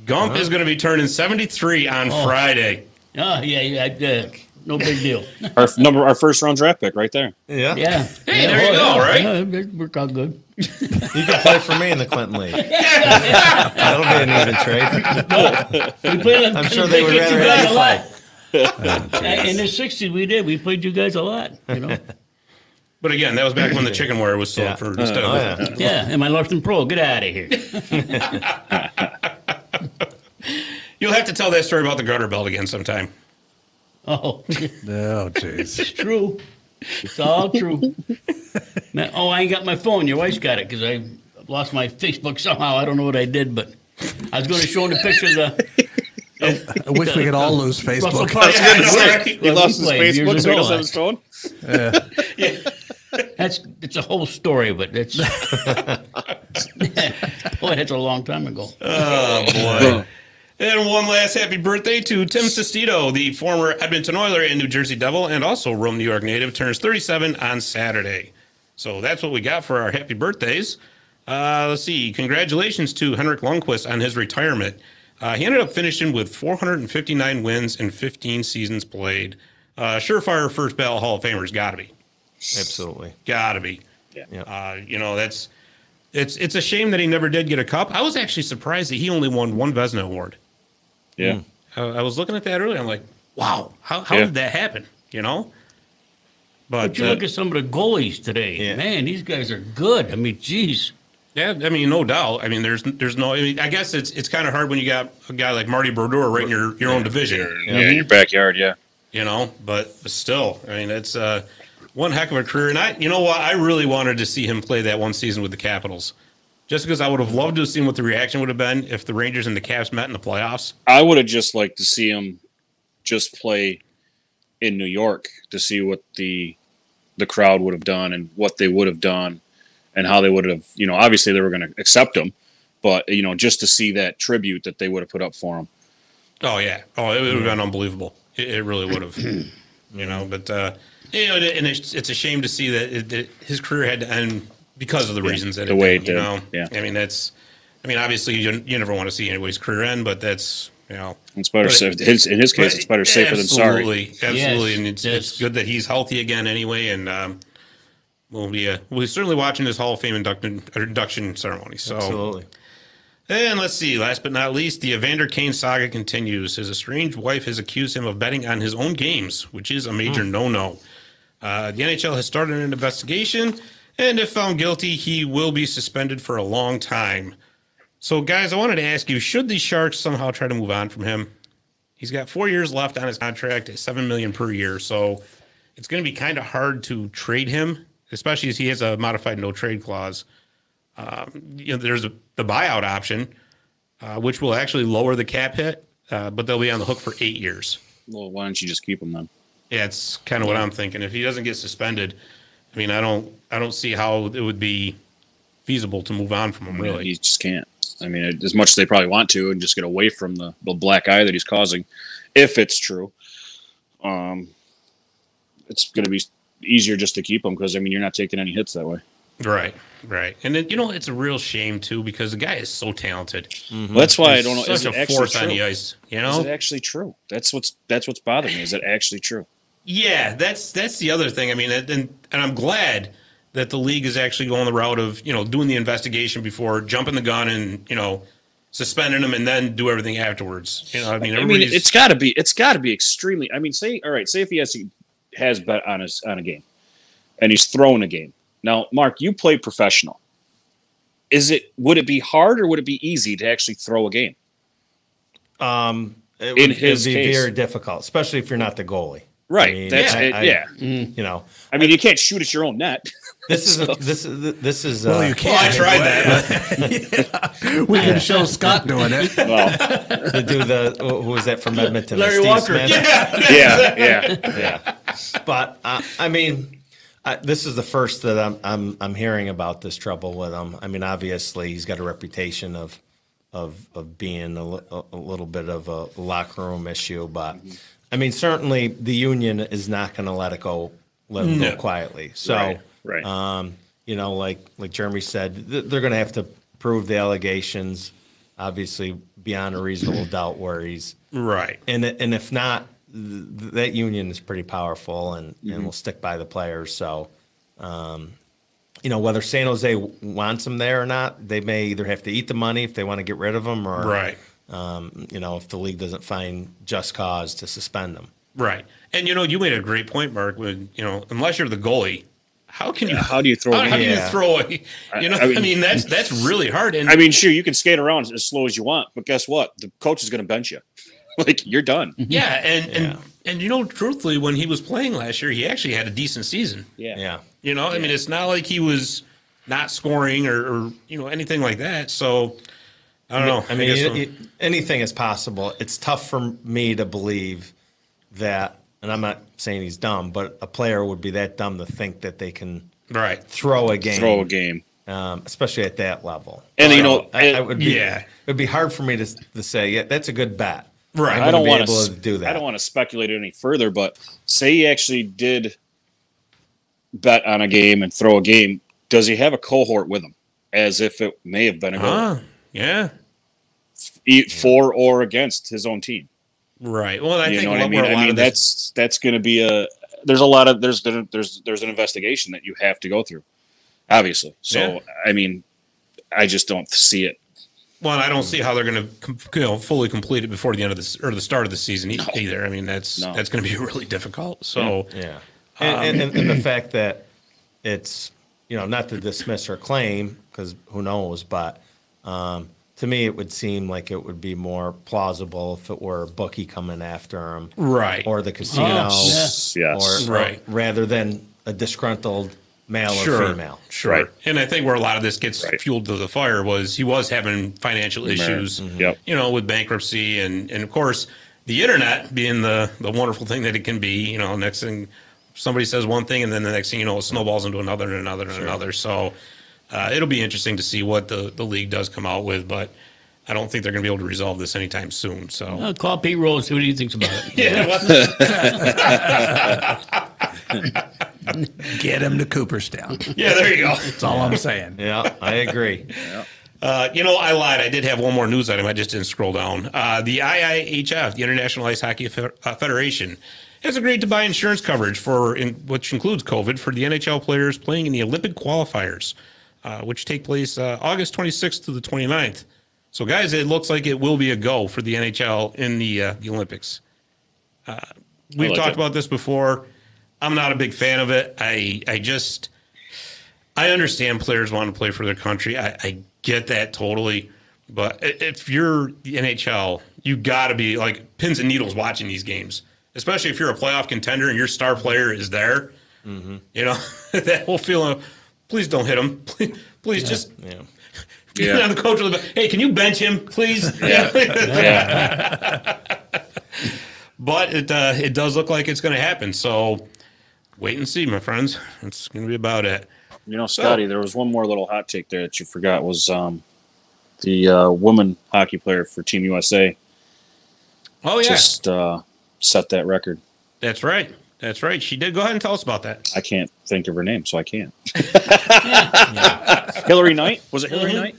Gump is going to be turning 73 on Friday. Oh, yeah. No big deal. Our first round draft pick right there. Yeah. Yeah. Hey, there you go, right? Yeah, it worked out good. You can play for me in the Clinton League. That'll be an even trade. We played I'm sure they would you rather guys have a you lot. In the 60s, we did. We played you guys a lot, you know. But again, that was back when the chicken wire was still Yeah. up for instead of yeah. Yeah, and my left and pro. Get out of here. You'll have to tell that story about the garter belt again sometime. Oh, Oh, jeez. it's true. It's all true. Man, I ain't got my phone. Your wife's got it because I lost my Facebook somehow. I don't know what I did, but I was going to show him the picture of the. I wish we could all lose Russell Facebook. Park. He lost his Played Facebook, years so he ago. doesn't have his phone? It's a whole story, but it's boy, that's a long time ago. Oh, boy. And one last happy birthday to Tim Sestito, the former Edmonton Oiler and New Jersey Devil, and also Rome, New York native, turns 37 on Saturday. So that's what we got for our happy birthdays. Let's see. Congratulations to Henrik Lundqvist on his retirement. He ended up finishing with 459 wins and 15 seasons played. Surefire first ballot Hall of Famer's got to be. Absolutely. Got to be. Yeah. It's a shame that he never did get a cup. I was actually surprised that he only won one Vezina Award. Yeah. I was looking at that earlier. I'm like, wow, how Yeah. did that happen? You know? But you look at some of the goalies today. Yeah. Man, these guys are good. I mean, geez. Yeah, I mean, no doubt. I mean, there's no. I mean, I guess it's kind of hard when you got a guy like Marty Brodeur right in your own division. Yeah, in your backyard, yeah. You know, but still, I mean, it's one heck of a career. And you know what? I really wanted to see him play that one season with the Capitals, just because I would have loved to have seen what the reaction would have been if the Rangers and the Caps met in the playoffs. I would have just liked to see him just play in New York to see what the crowd would have done and what they would have done and how they would have, obviously they were going to accept him, but, just to see that tribute that they would have put up for him. Oh, yeah. Oh, it would have been unbelievable. It really would have, but, and it's a shame to see that his career had to end because of the reasons that the it way did, it did. Yeah. I mean, obviously you never want to see anybody's career end, but that's, It's better safe. In his case, it's better safer than sorry. Absolutely. And Yes, it's good that he's healthy again anyway. And we'll certainly watching his Hall of Fame induction ceremony. So, Absolutely. and let's see, last but not least, the Evander Kane saga continues. His estranged wife has accused him of betting on his own games, which is a major no-no. The NHL has started an investigation, and if found guilty, he will be suspended for a long time. So, guys, I wanted to ask you, should the Sharks somehow try to move on from him? He's got 4 years left on his contract at $7 million per year, so it's going to be kind of hard to trade him especially as he has a modified no trade clause. There's the buyout option, which will actually lower the cap hit, but they'll be on the hook for 8 years. Well, why don't you just keep him then? Yeah, it's kind of what I'm thinking. If he doesn't get suspended, I mean, I don't see how it would be feasible to move on from him. Really, he just can't. I mean, as much as they probably want to, and just get away from the black eye that he's causing, if it's true. It's going to be easier just to keep him because, I mean, you're not taking any hits that way. Right. And then, it's a real shame, too, because the guy is so talented. Mm-hmm. Well, that's why I don't know. Such is it a actually force true? on the ice, Is it actually true? That's what's bothering me. Is it actually true? Yeah, that's the other thing. I mean, and I'm glad that the league is actually going the route of, doing the investigation before jumping the gun and, suspending him and then do everything afterwards. I mean, it's got to be extremely. I mean, say if he has bet on a game, and he's thrown a game. Now, Mark, you play professional. Would it be hard or would it be easy to actually throw a game? It would be very difficult, especially if you're not the goalie. Right. I mean, That's I, it. I, Yeah. I mean, you can't shoot at your own net. This is. Well, you can. Well, I tried that. Yeah. We can show Scott doing it. Well, to do who was that from Edmonton? Larry Steve Walker. Smith? yeah. But I mean, this is the first that I'm hearing about this trouble with him. I mean, obviously he's got a reputation of being a little bit of a locker room issue, but I mean, certainly the union is not going to let him go quietly. So, right. Like Jeremy said, they're going to have to prove the allegations, obviously beyond a reasonable doubt where he's Right. And if not, that union is pretty powerful and will stick by the players. So, whether San Jose wants him there or not, they may either have to eat the money if they want to get rid of him, or right. If the league doesn't find just cause to suspend them. Right. And you made a great point, Mark. When unless you're the goalie, how can you? How do you throw? How do you throw? I mean, that's really hard. And I mean, sure, you can skate around as slow as you want, but guess what? The coach is going to bench you. Like, you're done. Yeah, and truthfully, when he was playing last year, he actually had a decent season. Yeah. I mean, it's not like he was not scoring or anything like that. So I don't know. I mean, anything is possible. It's tough for me to believe that, and I'm not saying he's dumb, but a player would be that dumb to think that they can throw a game. Especially at that level. And it would be hard for me to say, yeah, that's a good bet. Right. I don't want to do that. I don't want to speculate any further, but say he actually did bet on a game and throw a game. Does he have a cohort with him, as if it may have been a goal? Yeah. For or against his own team. Right. Well, I think what I mean. I mean, that's going to be there's an investigation that you have to go through, obviously. So I mean, I just don't see it. Well, and I don't see how they're going to fully complete it before the end of the start of the season either. I mean, that's going to be really difficult. So and the fact that it's not to dismiss her claim, because who knows, but to me it would seem like it would be more plausible if it were a bookie coming after him, right, or the casino, or rather than a disgruntled male or female. Sure. Right. And I think where a lot of this gets fueled to the fire was he was having financial issues, with bankruptcy. And of course, the internet being the wonderful thing that it can be, next thing somebody says one thing and then the next thing it snowballs into another and another and another. So it'll be interesting to see what the league does come out with. But I don't think they're going to be able to resolve this anytime soon. So call Pete Rose, see what he thinks about it. Get him to Cooperstown. Yeah, there you go. That's all I'm saying. Yeah, I agree. I lied. I did have one more news item. I just didn't scroll down. The IIHF, the International Ice Hockey Federation, has agreed to buy insurance coverage which includes COVID for the NHL players playing in the Olympic qualifiers, which take place August 26th to the 29th. So, guys, it looks like it will be a go for the NHL in the Olympics. We've talked about this before. I'm not a big fan of it. I understand players want to play for their country. I get that totally. But if you're the NHL, you got to be like pins and needles watching these games, especially if you're a playoff contender and your star player is there. You know, that whole feeling of, please don't hit him. Please just get on the coach with the, hey, can you bench him, please? But it does look like it's going to happen. So wait and see, my friends. It's going to be about it. You know, Scotty, there was one more little hot take there that you forgot was the woman hockey player for Team USA. Oh, yeah. Just set that record. That's right. That's right. She did. Go ahead and tell us about that. I can't think of her name, so I can't. Hillary Knight? Was it Hillary Knight?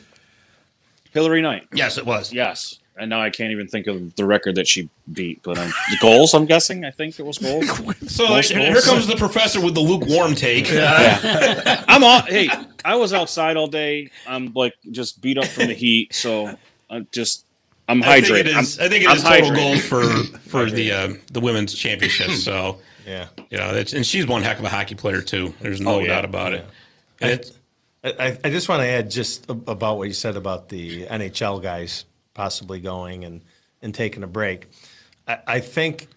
Hillary Knight. Yes, it was. Yes. And now I can't even think of the record that she beat. But the goals, I'm guessing. I think it was goals. So here comes the professor with the lukewarm take. I'm on. Hey, I was outside all day. I'm like just beat up from the heat. So I'm hydrated. I think it is total gold for the women's championship. So and she's one heck of a hockey player too. There's no doubt about it. I just want to add just about what you said about the NHL guys possibly going and taking a break. I think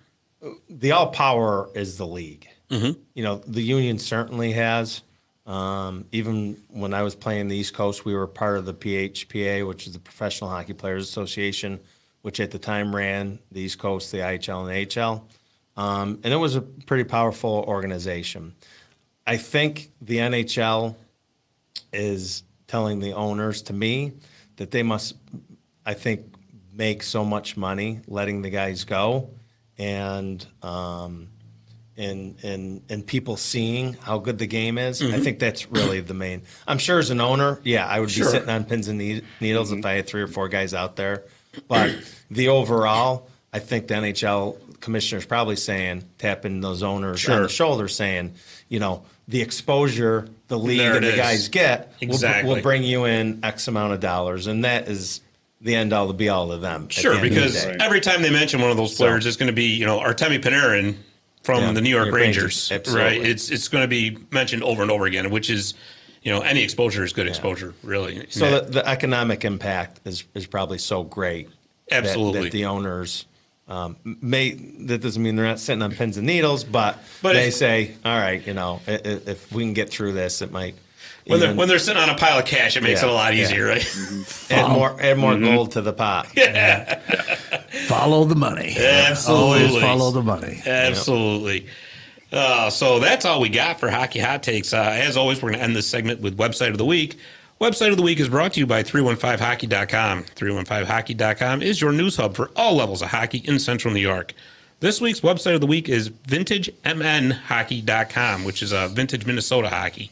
the all power is the league. You know, the union certainly has. Even when I was playing the East Coast, we were part of the PHPA, which is the Professional Hockey Players Association, which at the time ran the East Coast, the IHL and AHL. And it was a pretty powerful organization. I think the NHL is telling the owners, to me, that they must, I think, make so much money letting the guys go, and people seeing how good the game is. I think that's really the main. I'm sure as an owner, I would be sitting on pins and needles if I had 3 or 4 guys out there. But the overall, I think the NHL commissioner's probably saying, tapping those owners on the shoulder, saying, you know, the exposure the league and the guys get will bring you in X amount of dollars, and that is the end all, the be all of them. Sure, because every time they mention one of those players, it's going to be, you know, Artemi Panarin from the New York Rangers, right? It's going to be mentioned over and over again, which is, you know, any exposure is good exposure, really. So the economic impact is probably so great. Absolutely. That the owners that doesn't mean they're not sitting on pins and needles, but they say, all right, you know, if we can get through this, it might. When they're sitting on a pile of cash, it makes it a lot easier, right? Add more gold to the pot. Follow the money. Absolutely. Always follow the money. Absolutely. So that's all we got for Hockey Hot Takes. As always, we're going to end this segment with Website of the Week. Website of the Week is brought to you by 315hockey.com. 315hockey.com is your news hub for all levels of hockey in Central New York. This week's Website of the Week is vintagemnhockey.com, which is vintage Minnesota hockey.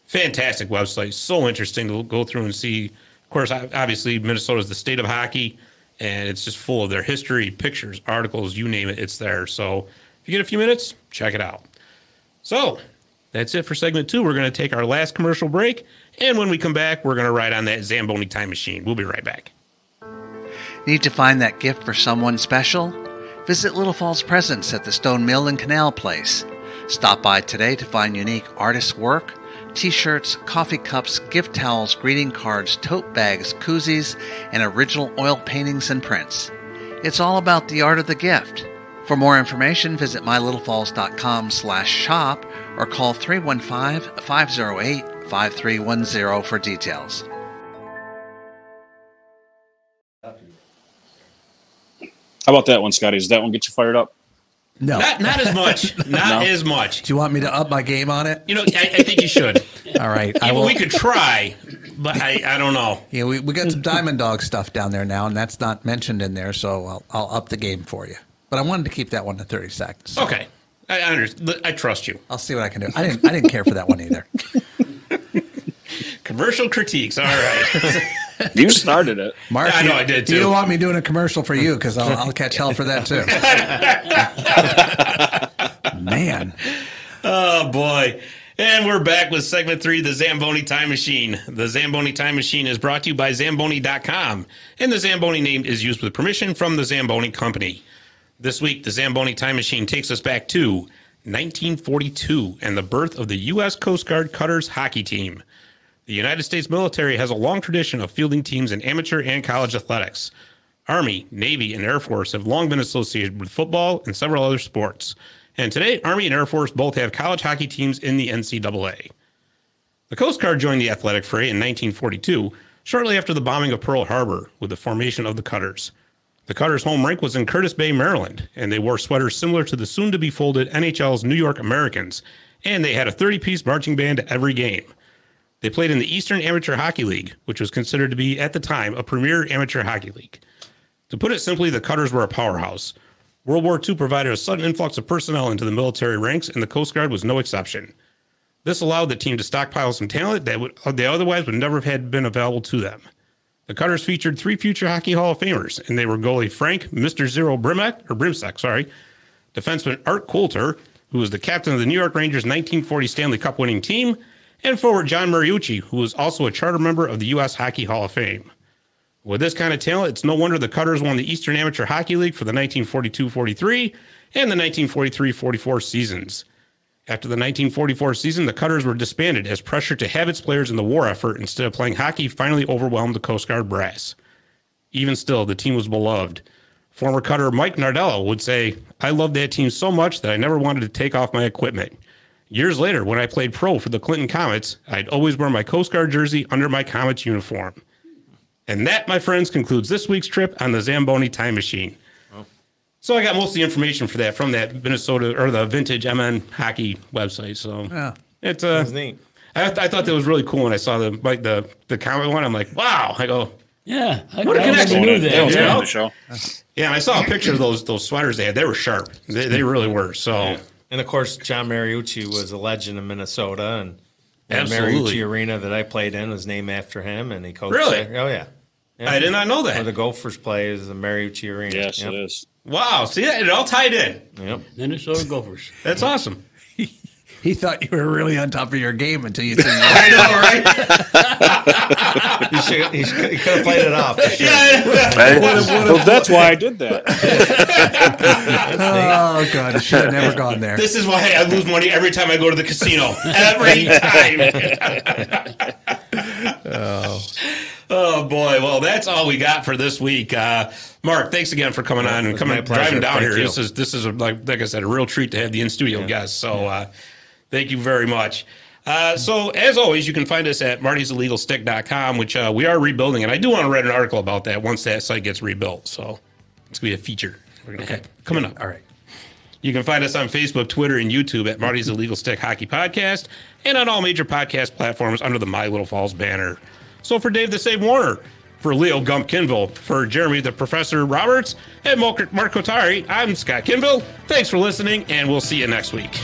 Fantastic website. So interesting to go through and see. Of course, obviously, Minnesota is the state of hockey, and it's just full of their history, pictures, articles, you name it, it's there. So if you get a few minutes, check it out. So that's it for segment 2. We're going to take our last commercial break, and when we come back, we're going to ride on that Zamboni Time Machine. We'll be right back. Need to find that gift for someone special? Visit Little Falls Presents at the Stone Mill and Canal Place. Stop by today to find unique artist work, T-shirts, coffee cups, gift towels, greeting cards, tote bags, koozies, and original oil paintings and prints. It's all about the art of the gift. For more information, visit mylittlefalls.com/shop or call 315-508-5310 for details. How about that one, Scotty? Does that one get you fired up? No. Not as much. Not as much. Do you want me to up my game on it? You know, I think you should. All right. We could try, but I don't know. Yeah, we got some Diamond Dog stuff down there now, and that's not mentioned in there, so I'll up the game for you. But I wanted to keep that one to 30 seconds. Okay. I understand. I trust you. I'll see what I can do. I didn't care for that one either. Commercial critiques. All right. You started it. Mark, I know I did too. You don't want me doing a commercial for you because I'll catch hell for that too. Man. Oh, boy. And we're back with segment 3, the Zamboni Time Machine. The Zamboni Time Machine is brought to you by Zamboni.com, and the Zamboni name is used with permission from the Zamboni Company. This week, the Zamboni Time Machine takes us back to 1942 and the birth of the U.S. Coast Guard Cutters hockey team. The United States military has a long tradition of fielding teams in amateur and college athletics. Army, Navy, and Air Force have long been associated with football and several other sports. And today, Army and Air Force both have college hockey teams in the NCAA. The Coast Guard joined the athletic fray in 1942, shortly after the bombing of Pearl Harbor, with the formation of the Cutters. The Cutters' home rink was in Curtis Bay, Maryland, and they wore sweaters similar to the soon-to-be-folded NHL's New York Americans, and they had a 30-piece marching band at every game. They played in the Eastern Amateur Hockey League, which was considered to be, at the time, a premier amateur hockey league. To put it simply, the Cutters were a powerhouse. World War II provided a sudden influx of personnel into the military ranks, and the Coast Guard was no exception. This allowed the team to stockpile some talent that they otherwise would never have been available to them. The Cutters featured 3 future Hockey Hall of Famers, and they were goalie Frank Mr. Zero Brimsek, defenseman Art Coulter, who was the captain of the New York Rangers' 1940 Stanley Cup winning team, and forward John Mariucci, who was also a charter member of the U.S. Hockey Hall of Fame. With this kind of talent, it's no wonder the Cutters won the Eastern Amateur Hockey League for the 1942-43 and the 1943-44 seasons. After the 1944 season, the Cutters were disbanded as pressure to have its players in the war effort instead of playing hockey finally overwhelmed the Coast Guard brass. Even still, the team was beloved. Former Cutter Mike Nardello would say, "I loved that team so much that I never wanted to take off my equipment. Years later, when I played pro for the Clinton Comets, I'd always wear my Coast Guard jersey under my Comets uniform." And that, my friends, concludes this week's trip on the Zamboni Time Machine. Oh. So I got most of the information for that from that Minnesota or the Vintage MN Hockey website. So yeah, it's that's neat. I thought that was really cool when I saw the comment one. I'm like, wow. I go, yeah, what a connection! Knew that. Was on the show. Yeah, and I saw a picture of those sweaters they had. They were sharp. They really were. So, yeah. And of course, John Mariucci was a legend in Minnesota, and the absolutely. Mariucci Arena that I played in was named after him, and he coached really. there. Oh yeah. Yeah, I did not know that. Where the Gophers play is the Mariucci Arena. Yes, it is. Wow. See, it all tied in. Yep. Minnesota Gophers. That's awesome. He thought you were really on top of your game until you said I know, right? he could have played it off. Sure. Well, that's why I did that. Oh, God. I should have never gone there. This is why I lose money every time I go to the casino. Every time. Oh, boy. Well, that's all we got for this week. Mark, thanks again for coming on and driving down here. This is like I said, a real treat to have the in-studio guests. So thank you very much. So, as always, you can find us at martysillegalstick.com, which we are rebuilding. And I do want to write an article about that once that site gets rebuilt. So it's going to be a feature we're going to have coming up. All right. You can find us on Facebook, Twitter, and YouTube at Marty's Illegal Stick Hockey Podcast and on all major podcast platforms under the My Little Falls banner. So for Dave the Save Warner, for Leo Gump Kinville, for Jeremy the Professor Roberts, and Mark Kotary, I'm Scott Kinville. Thanks for listening, and we'll see you next week.